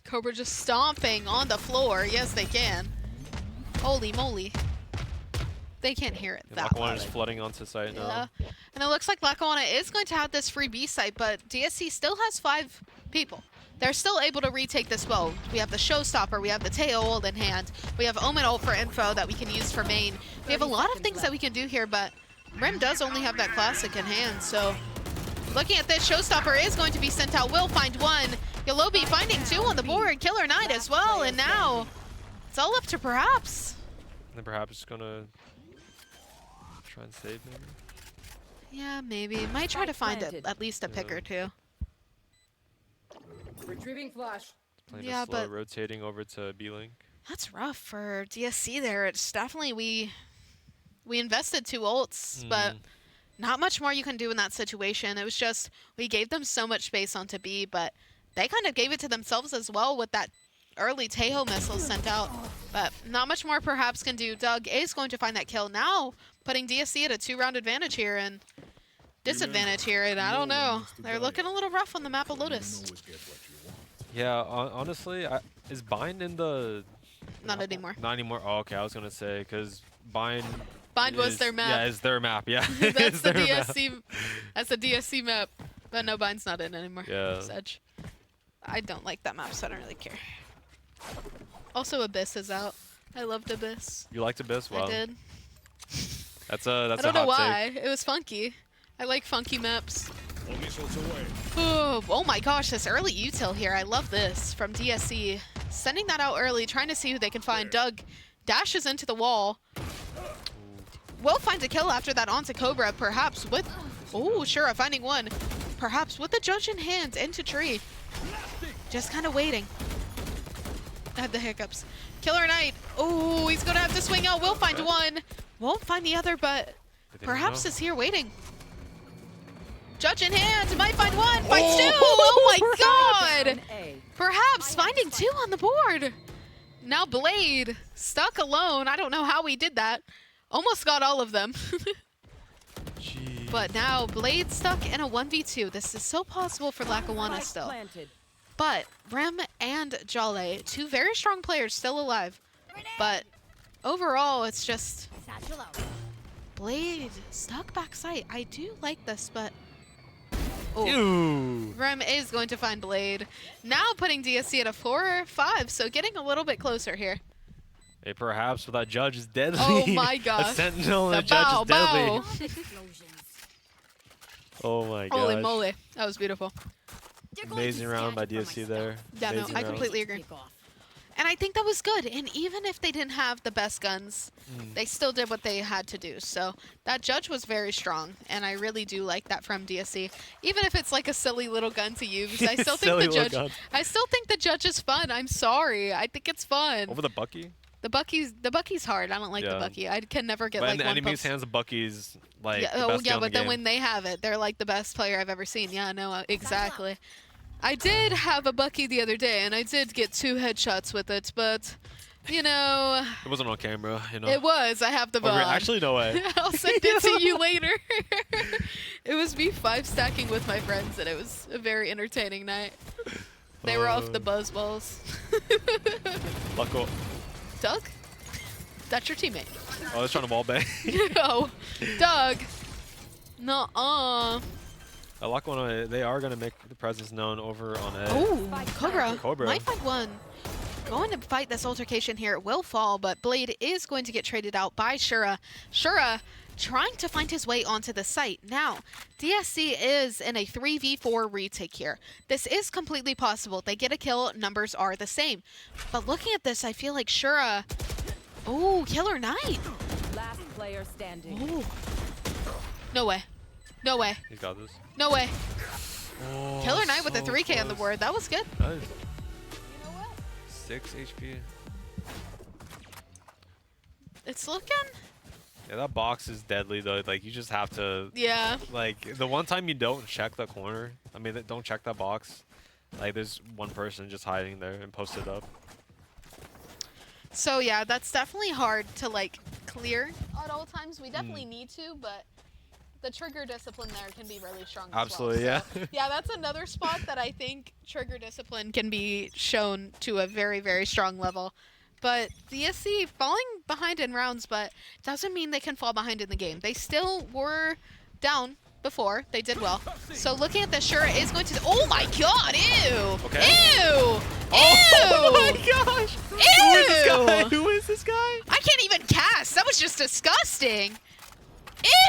Cobra just stomping on the floor. Yes, they can. Holy moly. They can't hear it that Lackawanna loud. is flooding onto site now. And it looks like Lackawanna is going to have this free B site, but DSC still has 5 people. They're still able to retake this well. We have the Showstopper, we have the Taeho ult in hand, we have Omen ult for info that we can use for main. We have a lot of things that we can do here, but Rim does only have that classic in hand, so looking at this, Showstopper is going to be sent out, will find 1. Yolobi finding 2 on the board, Killer Knight as well, and now it's all up to Perhaps. And perhaps just gonna try and save maybe. Yeah, maybe. Might try to find at least a pick or two. Retrieving flash. Playing Yeah, a slow but rotating over to B-Link. that's rough for DSC there. It's definitely, we invested 2 ults, but not much more you can do in that situation. It was just, we gave them so much space onto B, but they kind of gave it to themselves as well with that early Taeho missile sent out. But not much more Perhaps can do. Doug is going to find that kill now, putting DSC at a 2-round advantage here and disadvantage here, and I don't know. They're looking a little rough on the map of Lotus. Yeah, honestly, is Bind in the... Not anymore. Not anymore. Oh, okay, I was gonna say because Bind Was their map. Yeah, it's their map. Yeah, That's It's the their map. DSC. That's the DSC map. But no, Bind's not in anymore. Yeah. Sedge. I don't like that map, so I don't really care. Also, Abyss is out. I loved Abyss. You liked Abyss? Wow. I did. That's a I don't know hot why. take. It was funky. I like funky maps. All missiles away. Oh my gosh, this early util here. I love this from DSC. Sending that out early, trying to see who they can find. Doug dashes into the wall. Will find a kill after that onto Cobra, perhaps with... Oh, Shura finding 1. Perhaps with the judge in hand into tree. Just kind of waiting. I had the hiccups. Killer Knight. Oh, he's going to have to swing out. Will find 1. Won't find the other, but Perhaps is here waiting. Judge in hand. Might find 1. Finds 2. Oh my god. Perhaps finding 2 on the board. Now Blade stuck alone. I don't know how he did that. Almost got all of them. But now Blade stuck in a 1v2. This is so possible for Lackawanna still. But Rem and Jolly, 2 very strong players still alive. But overall, it's just Blade stuck backside. I do like this, but Rem is going to find Blade. Now putting DSC at a 4-5, so getting a little bit closer here. Hey, Perhaps with that judge is deadly. Oh my gosh. A sentinel and The a judge is deadly. bow. Oh my gosh. Holy moly. That was beautiful. Amazing round by DSC there. Yeah, no, Amazing I round. completely agree. And I think that was good. And even if they didn't have the best guns, they still did what they had to do. So that judge was very strong. And I really do like that from DSC. Even if it's like a silly little gun to use, I still think the judge is fun. I'm sorry. I think it's fun. Over the Bucky? The Bucky's hard. I don't like the Bucky. I can never get but like in the one enemy's pump. hands, the Bucky's like Yeah, the best gun in but the then game. when they have it, they're like the best player I've ever seen. Yeah, no, exactly. I did have a Bucky the other day, and I did get 2 headshots with it, but, you know... It wasn't on camera, you know. It was. I have the VOD. Actually, no way. I'll send it to you later. It was me 5-stacking with my friends, and it was a very entertaining night. They were off the buzz balls. Bucko. Doug? That's your teammate. Oh, I was trying to wall bang. No. Doug. Nuh-uh. Lackawanna, they are going to make the presence known over on A. Oh, Cobra. Cobra. Might find one. Going to fight this altercation here. It will fall, but Blade is going to get traded out by Shura. Shura trying to find his way onto the site. Now, DSC is in a 3v4 retake here. This is completely possible. They get a kill, numbers are the same. But looking at this, I feel like Shura... Oh, Killer Knight. Last player standing. Oh. No way. No way. He's got this. No way. Oh, Killer Knight with a so 3K on the close. board. That was good. Nice. You know what? 6 HP. It's looking... Yeah, that box is deadly though. Like, you just have to... Yeah. Like, the one time you don't check the corner, I mean, don't check that box, like, there's one person just hiding there and posted up. So yeah, that's definitely hard to like clear at all times. We definitely need to, but the trigger discipline there can be really strong as Absolutely, well. yeah. So, yeah, that's another spot that I think trigger discipline can be shown to a very, very strong level. But DSC falling behind in rounds, but doesn't mean they can fall behind in the game. They still were down before. They did well. So looking at this, Shura is going to... Oh my god, ew! Okay. Ew! Oh my Ew! gosh! Ew! Who is this guy? Who is this guy? I can't even cast. That was just disgusting.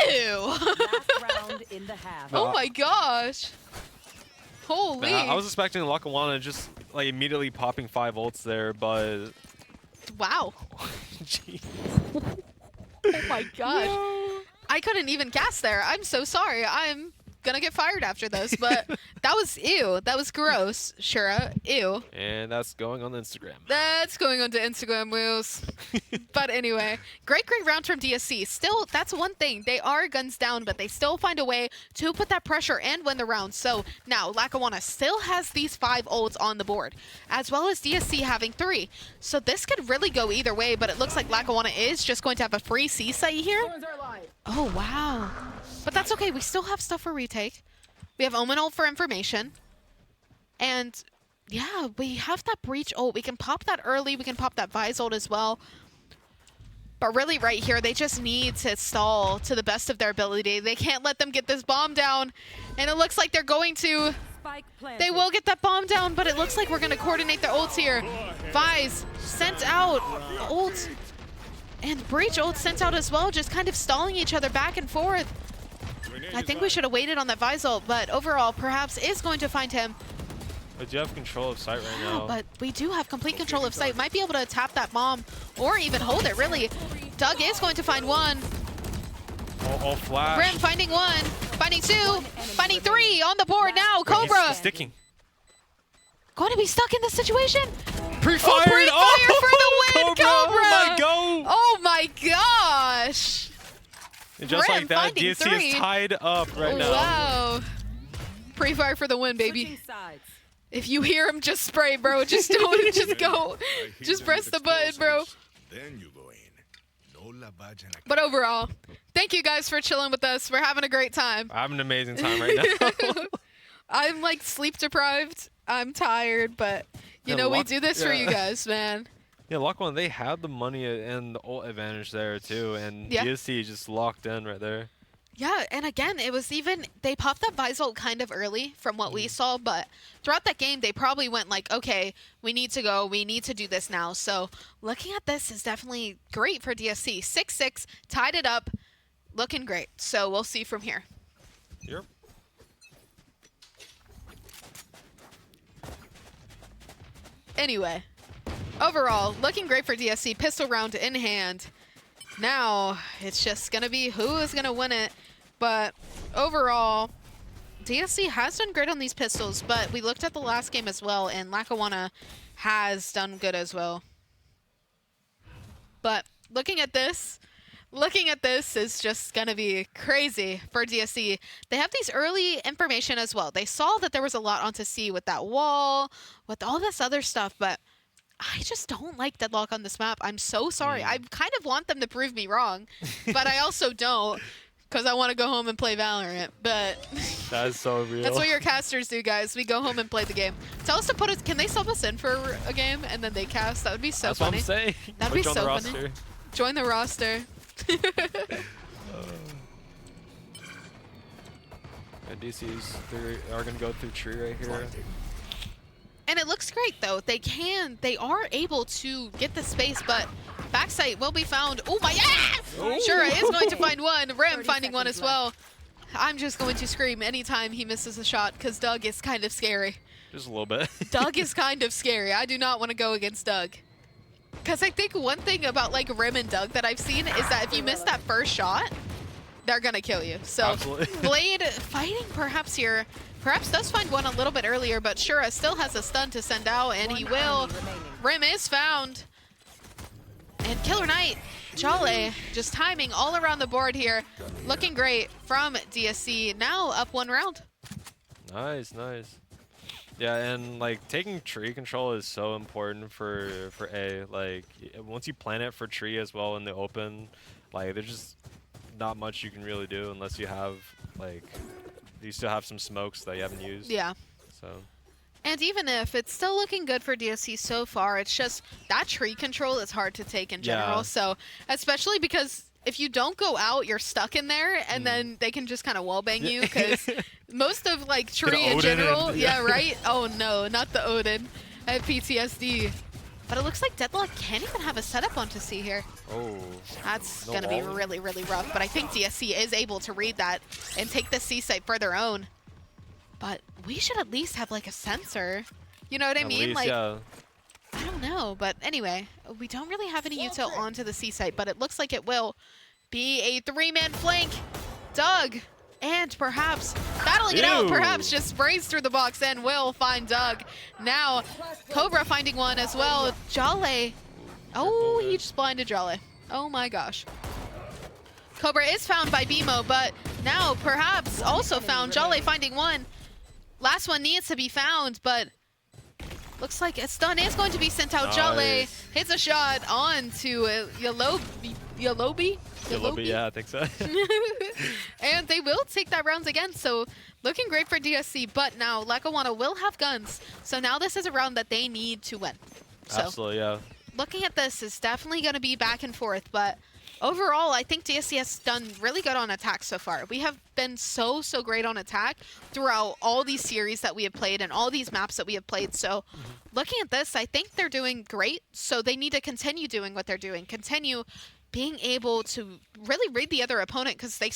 Ew! Last round in the half. Oh my gosh. Holy. Man, I was expecting Lackawanna just like immediately popping 5 ults there, but Wow. jeez. Oh my gosh. No. I couldn't even cast there. I'm so sorry. I'm gonna get fired after this, but that was ew. That was gross, Shura. Ew. And that's going on Instagram. That's going on to Instagram wheels. But anyway, great round from DSC. Still, that's one thing. They are guns down, but they still find a way to put that pressure and win the round. So now Lackawanna still has these 5 ults on the board, as well as DSC having 3. So this could really go either way, but it looks like Lackawanna is just going to have a free C site here. Oh, wow. But that's okay. We still have stuff for retake. We have Omen ult for information. And yeah, we have that breach ult. We can pop that early. We can pop that Vise ult as well. But really right here, they just need to stall to the best of their ability. They can't let them get this bomb down. And it looks like they're going to. Spike planted. They will get that bomb down, but it looks like we're going to coordinate their ults here. Vise sent out ult. And breach ult sent out as well, just kind of stalling each other back and forth. I think we should have waited on that Vise ult, but overall, perhaps is going to find him. But you have control of site right now. But we do have complete control of site. Might be able to tap that bomb or even hold it, really. Doug is going to find one. Oh, flash. Grim finding one, finding 2, finding 3 on the board now. Cobra He's sticking. going to be stuck in this situation. Pre-fired! Pre-fire for the win, Cobra! My go! Oh my gosh! And just Grim like that, finding DSC 3. is tied up right now. Wow. Pre-fire for the win, baby. Switching sides. If you hear him, just spray, bro. Just don't, just go. Just press the button, bro. Then you go in. No lavage en la But overall, thank you guys for chilling with us. We're having a great time. I'm having an amazing time right now. I'm like sleep deprived. I'm tired, but you Yeah, know, we do this for you yeah. guys, man. Yeah, Lackawanna, they had the money and the ult advantage there too, and Yeah. DSC just locked in right there. Yeah, and again, it was even, they popped that Vise ult kind of early from what we saw, but throughout that game, they probably went like, okay, we need to go, we need to do this now. So looking at this is definitely great for DSC. 6-6, tied it up, looking great. So we'll see from here. Yep. Anyway, overall, looking great for DSC. Pistol round in hand. Now, it's just going to be who is going to win it. But overall, DSC has done great on these pistols, but we looked at the last game as well, and Lackawanna has done good as well. But looking at this is just going to be crazy for DSC. They have these early information as well. They saw that there was a lot onto C with that wall, with all this other stuff, but I just don't like Deadlock on this map. I'm so sorry. I kind of want them to prove me wrong, but I also don't, because I want to go home and play Valorant. But That is so real. that's what your casters do, guys. We go home and play the game. Tell us to put us. Can they sub us in for a game and then they cast? That would be so That's funny. what I'm saying. That'd be Join so the funny. roster. Join the roster. And DCs are gonna go through tree right here. And it looks great though. They are able to get the space, but backside will be found. Oh my, yeah! Shura is going to find one. Rem finding one as well. I'm just going to scream anytime he misses a shot because Doug is kind of scary. Just a little bit. Doug is kind of scary. I do not want to go against Doug. Because I think one thing about like Rem and Doug that I've seen is that if you miss that first shot, they're going to kill you. So Absolutely. Blade fighting perhaps here. Perhaps does find one a little bit earlier, but Shura still has a stun to send out, and he will. Rem is found. And Killer Knight, Jolly, just timing all around the board here. Looking great from DSC. Now up 1 round. Nice, nice. Yeah, and like taking tree control is so important for A. Like once you plan it for tree as well in the open, like there's just not much you can really do unless you have like you still have some smokes that you haven't used. Yeah. So. And even if it's still looking good for DSC so far, it's just that tree control is hard to take in general. Yeah. So especially because if you don't go out, you're stuck in there, and then they can just kind of wallbang you because most of like tree in general, and, yeah, right? Oh no, not the Odin. I have PTSD. But it looks like Deadlock can't even have a setup onto C here. Oh. That's no going to be wall. really, really rough. But I think DSC is able to read that and take the C site for their own. But we should at least have like a sensor. You know what I At mean? least, Like, yeah. I don't know. But anyway, we don't really have any util onto the C site, but it looks like it will be a 3-man flank. Doug, and perhaps battling it out, perhaps just sprays through the box and will find Doug. Now, Cobra finding one as well. Jolly. Oh, he just blinded Jolly. Oh my gosh. Cobra is found by BMO, but now perhaps also found. Jolly finding one. Last one needs to be found, but looks like a stun is going to be sent out. Nice. Jolly hits a shot on to Yalobi. Yalobi, yeah, I think so. And they will take that round again, so looking great for DSC, but now Lackawanna will have guns, so now this is a round that they need to win. So Absolutely, yeah. looking at this is definitely going to be back and forth, but overall, I think DSC has done really good on attack so far. We have been so great on attack throughout all these series that we have played and all these maps that we have played. So looking at this, I think they're doing great, so they need to continue doing what they're doing, continue being able to really read the other opponent because they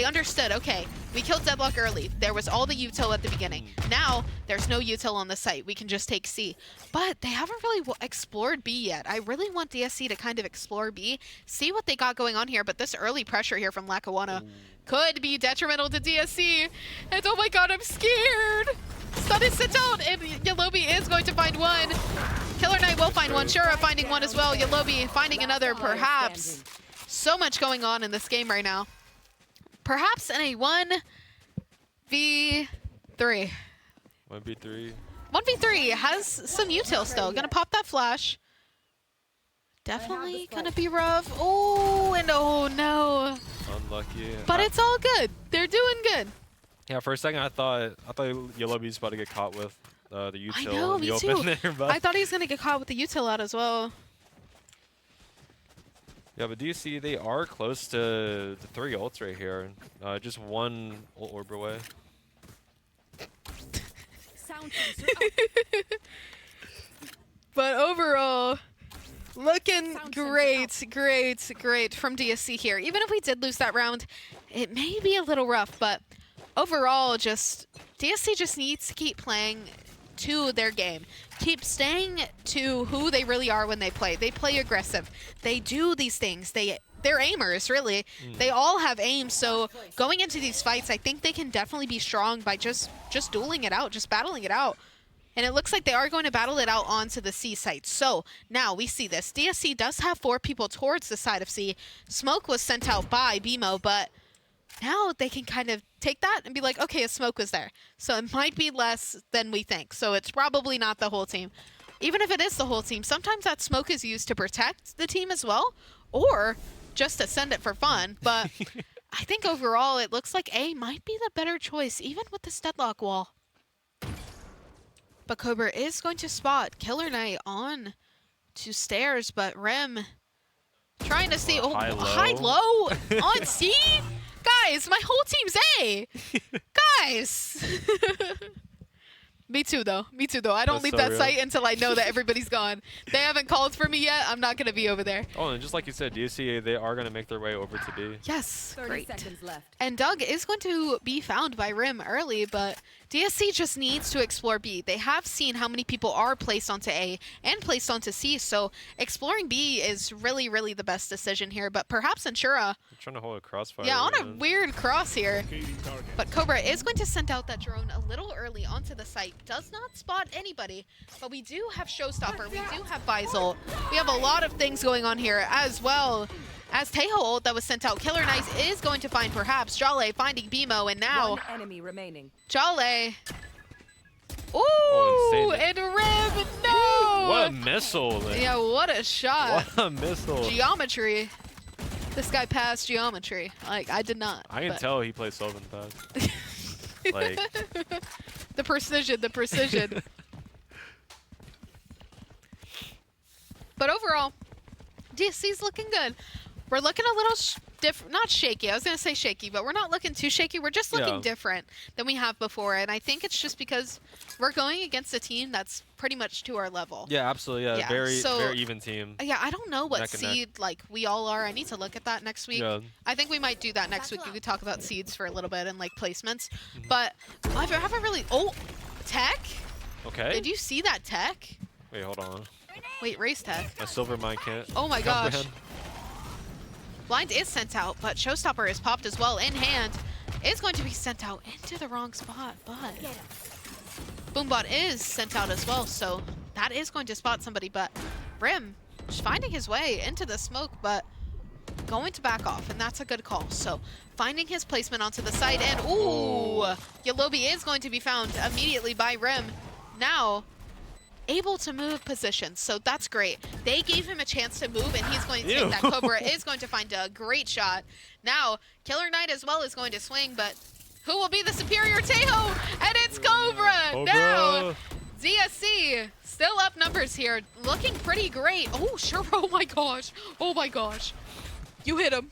understood, okay, we killed Deadlock early. There was all the util at the beginning. Now, there's no util on the site. We can just take C. But they haven't really explored B yet. I really want DSC to kind of explore B, see what they got going on here, but this early pressure here from Lackawanna could be detrimental to DSC. And oh my god, I'm scared! Stun is sent out, and Yalobi is going to find one. Killer Knight will find one. Shura finding one as well. Yalobi finding another, perhaps. So much going on in this game right now. Perhaps in a 1v3. 1v3. 1v3 has some util still. Gonna pop that flash. Definitely gonna be rough. Oh, and oh no. Unlucky. But it's all good. They're doing good. Yeah, for a second I thought Yolobi's about to get caught with the util I know, in the me open too. there, but I thought he was gonna get caught with the util out as well. yeah, but do you see they are close to the 3 ults right here? Just one ult orb away. But overall, looking great from DSC here. Even if we did lose that round, it may be a little rough, but overall, just DSC just needs to keep playing to their game. Keep staying to who they really are when they play. They play aggressive. They do these things. They're aimers, really. They all have aim, so going into these fights, I think they can definitely be strong by just dueling it out, just battling it out. And it looks like they are going to battle it out onto the C site. So now we see this. DSC does have 4 people towards the side of C. Smoke was sent out by BMO, but now they can kind of take that and be like, okay, a smoke was there. So it might be less than we think. So it's probably not the whole team. Even if it is the whole team, sometimes that smoke is used to protect the team as well, or just to send it for fun. But I think overall it looks like A might be the better choice, even with this deadlock wall. But Cobra is going to spot Killer Knight on to stairs, but Rem trying to see High-low. high-low on C? Guys, my whole team's A. Guys. Me too, though. Me too, though. I don't That's leave so that real. site until I know that everybody's gone. They haven't called for me yet. I'm not going to be over there. Oh, and just like you said, DSCA, they are going to make their way over to B. Yes, 30 great. seconds left. And Doug is going to be found by Rim early, but DSC just needs to explore B. They have seen how many people are placed onto A and placed onto C, so exploring B is really, really the best decision here. But perhaps Ensura, I'm trying to hold a crossfire. yeah, on a man. weird cross here. Locating target. But Cobra is going to send out that drone a little early onto the site. Does not spot anybody, but we do have Showstopper. We do have Faisal. We have a lot of things going on here as well. As Teho ult that was sent out, Killer Knight is going to find perhaps Jale finding BMO, and now One enemy remaining. Jale. Ooh, Oh, and Rim, no! What a missile. Yeah, what a shot. What a missile. Geometry. This guy passed geometry. Like, I did not. I can but- tell he plays Sylvan Pass. Like, The precision, the precision. But overall, DSC's looking good. We're looking a little not shaky. I was going to say shaky, but we're not looking too shaky. We're just looking Yeah. different than we have before. And I think it's just because we're going against a team that's pretty much to our level. yeah, absolutely. Yeah, Yeah, very, so- very even team. Yeah, I don't know what Neck and neck. seed like we all are. I need to look at that next week. Yeah. I think we might do that next week. We could talk about seeds for a little bit and like placements. Mm-hmm. But I haven't really. Oh, tech? Okay. Did you see that tech? Wait, hold on. Wait, race tech. My silver mine can't. Oh my gosh. comprehend. Blind is sent out, but Showstopper is popped as well in hand. Is going to be sent out into the wrong spot, but Boombot is sent out as well, so that is going to spot somebody, but Rim just finding his way into the smoke, but going to back off, and that's a good call. So finding his placement onto the side, and ooh, Yalobi is going to be found immediately by Rim. Now able to move positions, so that's great. They gave him a chance to move, and he's going to take that. Cobra is going to find a great shot. Now, Killer Knight as well is going to swing, but who will be the superior Teho? And it's Cobra! Now, DSC still up numbers here, looking pretty great. Oh, sure, oh my gosh. Oh my gosh. You hit him.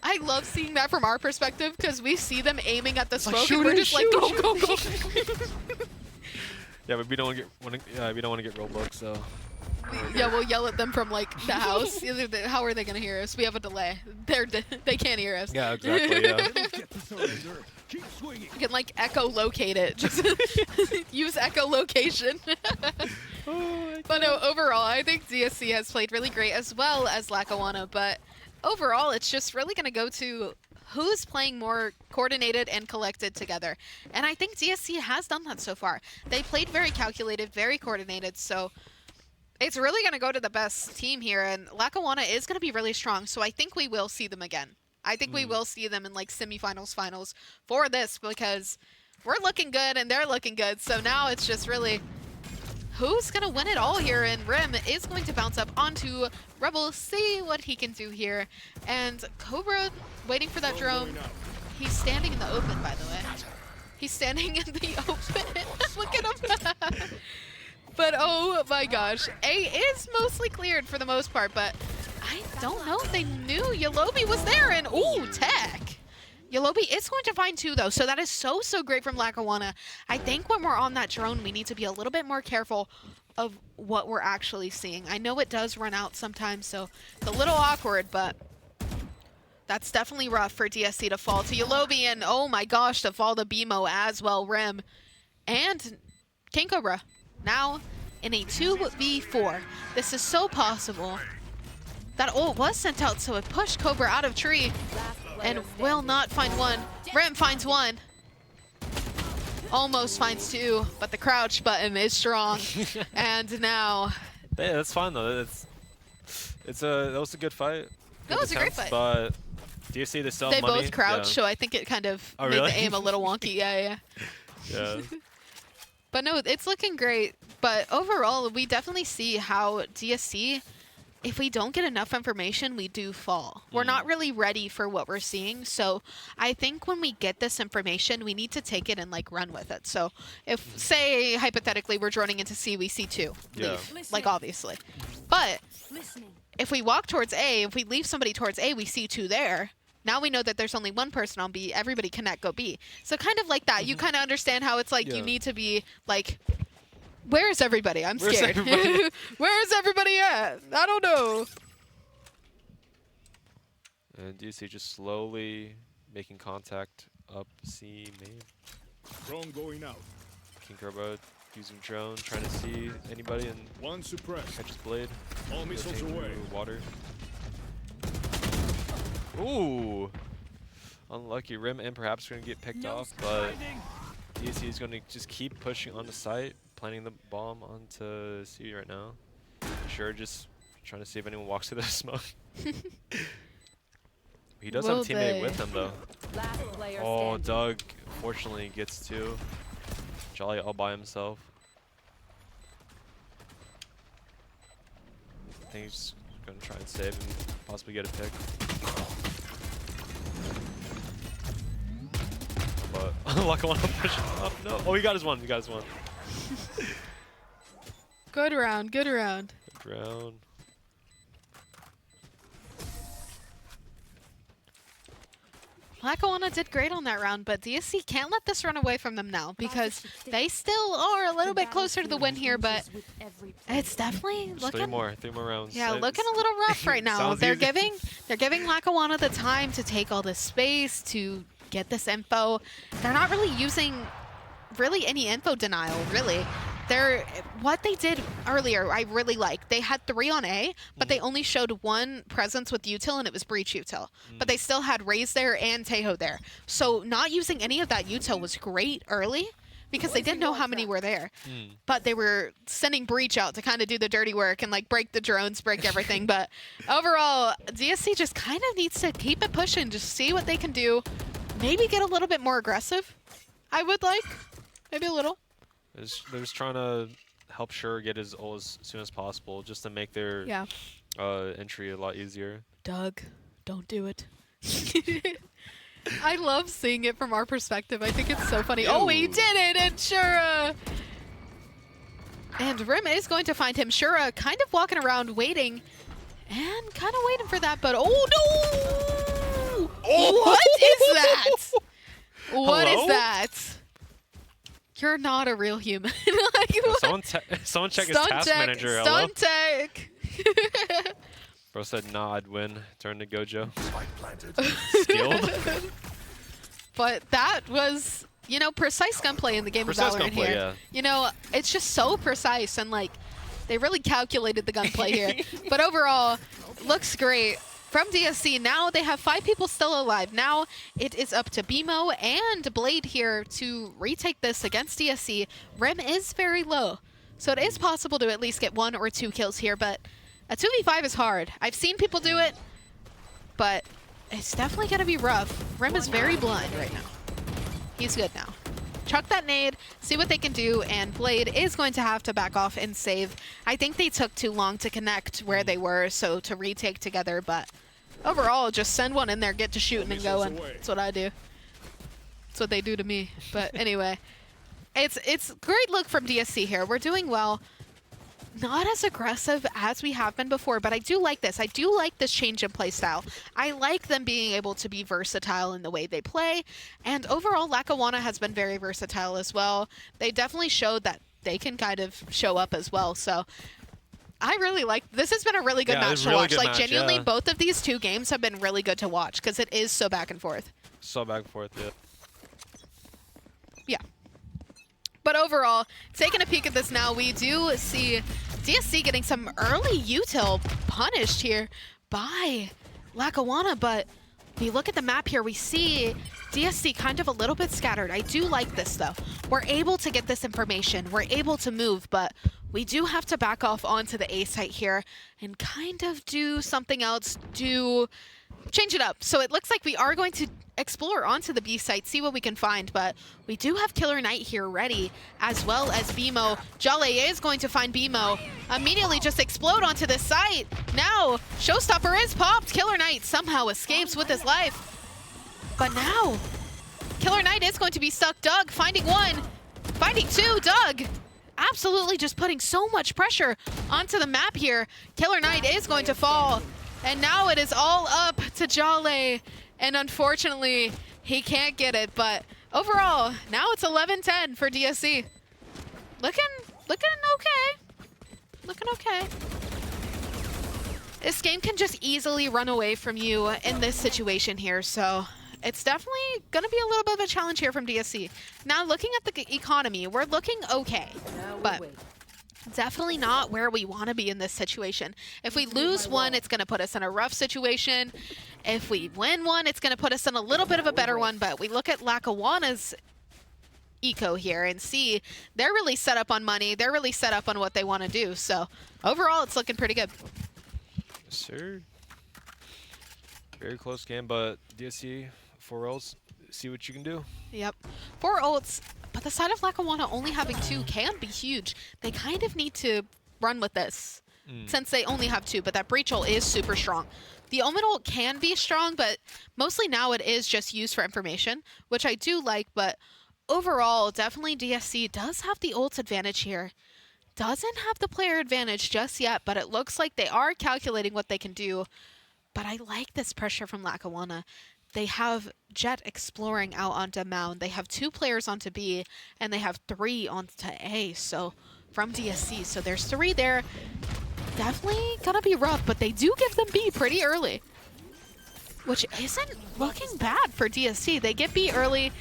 I love seeing that from our perspective, because we see them aiming at the smoke, and we're just like, go, go, go. Yeah, but we don't want to get roadblocks, so. Yeah, we'll yell at them from like the house. How are they gonna hear us? We have a delay. They can't hear us. Yeah, exactly. Yeah. Get this on reserve. Keep swinging. You can like echolocate it. Just use echolocation. But no, overall, I think DSC has played really great as well as Lackawanna. But overall, it's just really gonna go to who's playing more coordinated and collected together. And I think DSC has done that so far. They played very calculated, very coordinated, so it's really going to go to the best team here, and Lackawanna is going to be really strong, so I think we will see them again. I think we will see them in like semifinals, finals for this, because we're looking good and they're looking good, so now it's just really who's going to win it all here, and Rim is going to bounce up onto Rebel, see what he can do here, and Cobra waiting for that drone. He's standing in the open, by the way. He's standing in the open. Look at him. But oh my gosh, A is mostly cleared for the most part, but I don't know if they knew Yalobi was there, and ooh, tech. Yalobi is going to find two though, so that is so great from Lackawanna. I think when we're on that drone, we need to be a little bit more careful of what we're actually seeing. I know it does run out sometimes, so it's a little awkward, but that's definitely rough for DSC to fall to Yalobi, and oh my gosh, to fall to BMO as well, Rim. And King Cobra now in a 2v4. This is so possible. That ult was sent out, so it pushed Cobra out of tree and will not find one. Rim finds one. Almost finds two, but the crouch button is strong. And now... Yeah, that's fine though. That was a good fight. That was a great fight. But DSC, they still They have money. both crouched, Yeah. so I think it kind of Oh, made really? the aim a little wonky. Yeah. Yeah. But no, it's looking great. But overall, we definitely see how DSC, if we don't get enough information, we do fall. We're not really ready for what we're seeing. So I think when we get this information, we need to take it and like run with it. So if, say, hypothetically, we're droning into C, we see two. Yeah. Leave, like obviously. But if we walk towards A, if we leave somebody towards A, we see two there. Now we know that there's only one person on B. Everybody connect, go B. So kind of like that. You kind of understand how it's like you need to be like, where's everybody? I'm scared. Everybody? Where's everybody at? I don't know. And DC just slowly making contact up C main. Drone going out. King Turbo using drone, trying to see anybody and One suppressed. catches Blade. All missiles Rotating away. through water. Ooh! Unlucky. Rim and perhaps going to get picked off, but DC is going to just keep pushing on the site, planting the bomb onto C right now. Sure, just trying to see if anyone walks through the smoke. He does have a teammate with him though. Last player Oh, standing. Doug fortunately gets two. Jolly all by himself. I think he's gonna try and save and possibly get a pick. But Lackawanna pushing up. No. Oh, he got his one. He got his one. Good round, good round. Good round. Lackawanna did great on that round, but DSC can't let this run away from them now because they still are a little bit closer to the win here, but it's definitely Just looking three more rounds. yeah, It's- looking a little rough right now. Sounds They're easy. giving Lackawanna the time to take all this space to get this info. They're not really using any info denial, really. What they did earlier, I really like. They had 3 on A, but they only showed 1 presence with util, and it was breach util. But they still had Raze there and Tejo there. So not using any of that util was great early because they didn't know how many were there. But they were sending breach out to kind of do the dirty work and like break the drones, break everything. But overall, DSC just kind of needs to keep it pushing, just see what they can do. Maybe get a little bit more aggressive, I would like. Maybe a little. They're just trying to help Sure get his ult as soon as possible, just to make their entry a lot easier. Doug, don't do it. I love seeing it from our perspective. I think it's so funny. Oh, he Ew. did it, and Shura. And Rim is going to find him. Shura kind of walking around waiting and kind of waiting for that, but oh no! Oh! What is that? What is Hello? that? You're not a real human. Like, Yo, what? someone check his Stunt task tech, manager. Hello? stunt tech. Bro said, nah, I'd win. Turn to Gojo. Spike planted. Skilled. But that was, you know, precise gunplay in the game Precise of Valorant gunplay, here. yeah. You know, it's just so precise and like they really calculated the gunplay here. But overall, looks great. From DSC, now they have 5 people still alive. Now it is up to BMO and Blade here to retake this against DSC. Rim is very low, so it is possible to at least get 1 or 2 kills here, but a 2v5 is hard. I've seen people do it, but it's definitely going to be rough. Rim is very blind right now. He's good now. Chuck that nade, see what they can do, and Blade is going to have to back off and save. I think they took too long to connect where they were, so to retake together, but overall, just send one in there, get to shooting and going. That's what I do. That's what they do to me. But anyway, it's great look from DSC here. We're doing well. Not as aggressive as we have been before, but I do like this. I do like this change in play style. I like them being able to be versatile in the way they play. And overall, Lackawanna has been very versatile as well. They definitely showed that they can kind of show up as well. So I really like, this has been a really good match to watch. Like genuinely, both of these 2 games have been really good to watch because it is so back and forth. So back and forth, yeah. Yeah. But overall, taking a peek at this now, we do see DSC getting some early util punished here by Lackawanna, but we look at the map here, we see DSC kind of a little bit scattered. I do like this though. We're able to get this information, we're able to move, but we do have to back off onto the A site here and kind of do something else to change it up. So it looks like we are going to explore onto the B site, see what we can find, but we do have Killer Knight here ready, as well as BMO. Jolly is going to find BMO, immediately just explode onto this site. Now, Showstopper is popped. Killer Knight somehow escapes with his life. But now, Killer Knight is going to be stuck. Doug finding 1, finding 2, Doug absolutely just putting so much pressure onto the map here. Killer Knight is going to fall. And now it is all up to Jolly. And unfortunately, he can't get it. But overall, now it's 11-10 for DSC. Looking okay. Looking okay. This game can just easily run away from you in this situation here, so it's definitely going to be a little bit of a challenge here from DSC. Now, looking at the economy, we're looking okay, but definitely not where we want to be in this situation. If we lose one, it's going to put us in a rough situation. If we win one, it's going to put us in a little bit of a better one, but we look at Lackawanna's eco here and see they're really set up on money. They're really set up on what they want to do, so overall, it's looking pretty good. Sir. Very close game, but DSC 4 ults. See what you can do. Yep. 4 ults, but the side of Lackawanna only having 2 can be huge. They kind of need to run with this since they only have 2, but that breach ult is super strong. The Omen ult can be strong, but mostly now it is just used for information, which I do like, but overall, definitely DSC does have the ult advantage here. Doesn't have the player advantage just yet, but it looks like they are calculating what they can do. But I like this pressure from Lackawanna. They have Jet exploring out onto Mound. They have 2 players onto B, and they have 3 onto A, so from DSC. So there's 3 there. Definitely gonna be rough, but they do give them B pretty early, which isn't looking bad for DSC. They get B early.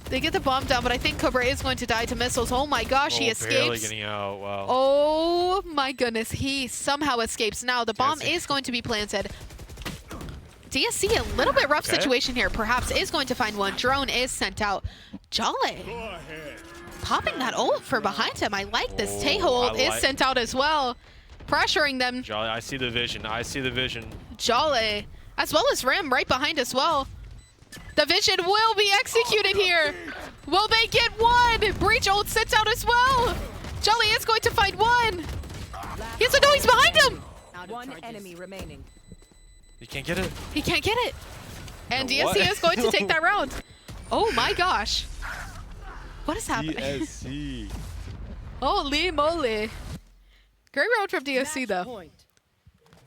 They get the bomb down, but I think Cobra is going to die to missiles. Oh my gosh, he escapes. Barely getting out, wow. Oh my goodness, he somehow escapes. Now the bomb is going to be planted. DSC, a little bit rough situation here. Perhaps is going to find one. Drone is sent out. Jolly popping that ult for behind him. I like this. Tejo ult is sent out as well. Pressuring them. Jolly, I see the vision. I see the vision. Jolly, as well as Rim right behind as well. The vision will be executed here. Will they get one? Breach ult sent out as well. Jolly is going to find one. He's behind him. 1 enemy remaining. You can't get it. He can't get it. And No, DSC what? is going to take that round. Oh my gosh. What is happening? DSC. Holy moly. Great round from DSC though.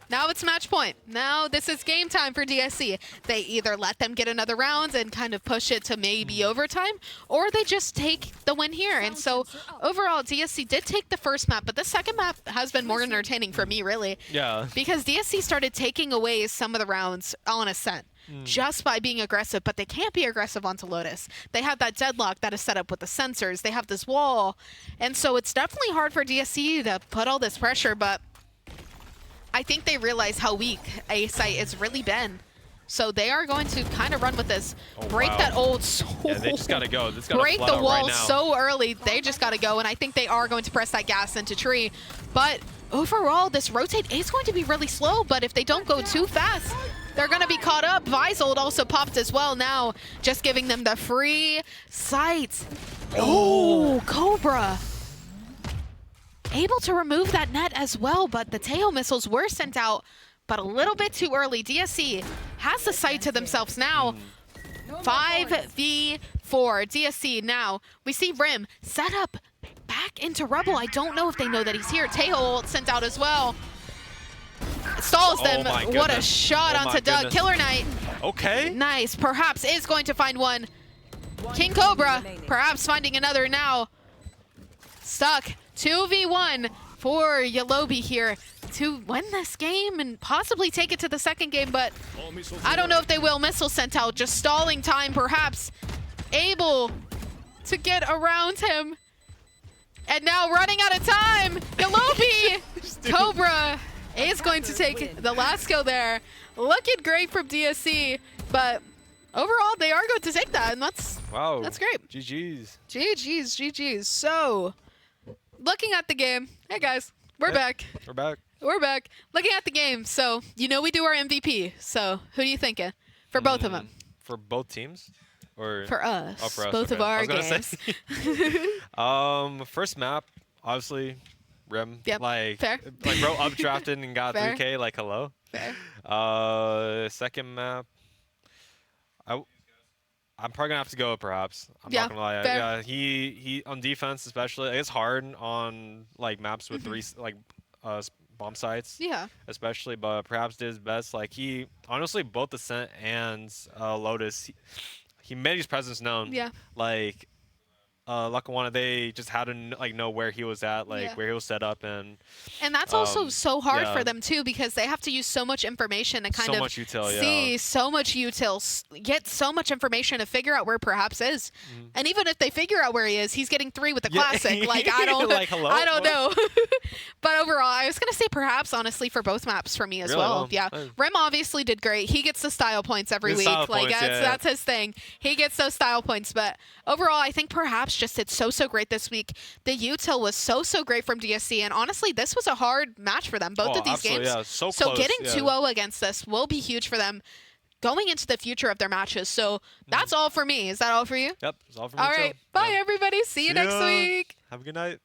Now it's match point. Now this is game time for DSC. They either let them get another round and kind of push it to maybe overtime, or they just take the win here. And so overall, DSC did take the first map, but the second map has been more entertaining for me, really. Yeah. Because DSC started taking away some of the rounds on Ascent just by being aggressive, but they can't be aggressive onto Lotus. They have that deadlock that is set up with the sensors. They have this wall. And so it's definitely hard for DSC to put all this pressure, but I think they realize how weak A site has really been. So they are going to kind of run with this. Break that old Yeah, they just gotta go. This gotta break flat the out wall right now. so early. They just gotta go, and I think they are going to press that gas into tree. But overall, this rotate is going to be really slow, but if they don't go too fast, they're gonna be caught up. Visold also popped as well now, just giving them the free sight. Oh, Cobra. Able to remove that net as well, but the Tejo missiles were sent out, but a little bit too early. DSC has the site to themselves now. 5v4. DSC now. We see Rim set up back into Rebel. I don't know if they know that he's here. Tejo ult sent out as well. Stalls them. What a shot onto Doug. Killer Knight. Okay. Nice. Perhaps is going to find one. King Cobra perhaps finding another now. Stuck. 2v1 for Yalobi here to win this game and possibly take it to the second game, but I don't know if they will. Missile sent out, just stalling time perhaps. Able to get around him. And now running out of time, Yalobi! Cobra is going to take the last kill there. Looking great from DSC, but overall they are going to take that, and that's great. GG's. GG's. So, looking at the game, hey guys, we're back. We're back. We're back. Looking at the game, so you know we do our MVP. So who do you thinking for both of them? For both teams, or for us? Oh, for us. Both of okay. our games. First map, obviously, Rim. Yep. Like, Fair. like bro updrafted and got Fair. 3K. Like hello. Fair. Second map, I'm probably gonna have to go perhaps. I'm Yeah, not gonna lie. fair. Yeah, he on defense especially. It's hard on like maps with bomb sites. Yeah. Especially, but perhaps did his best. Like he honestly, both Ascent and Lotus, he made his presence known. Yeah. Like Lackawanna, they just had to know where he was at, where he was set up, and that's also so hard yeah. for them too, because they have to use so much information to kind so of much util, see yeah. so much util, get so much information to figure out where perhaps is. And even if they figure out where he is, he's getting 3 with the classic. Like I don't, like, hello? I don't know. But overall, I was gonna say perhaps honestly for both maps for me as Really? well. Yeah, Rem obviously did great. He gets the style points every The week. style Like points, that's his thing. He gets those style points. But overall, I think perhaps just did so great this week. The util was so great from DSC, and honestly, this was a hard match for them. Both of these games. Yeah. So close, getting yeah. 2-0 against this will be huge for them going into the future of their matches. So that's all for me. Is that all for you? Yep. That's all for me. All right. Bye, everybody. See you next week. Have a good night.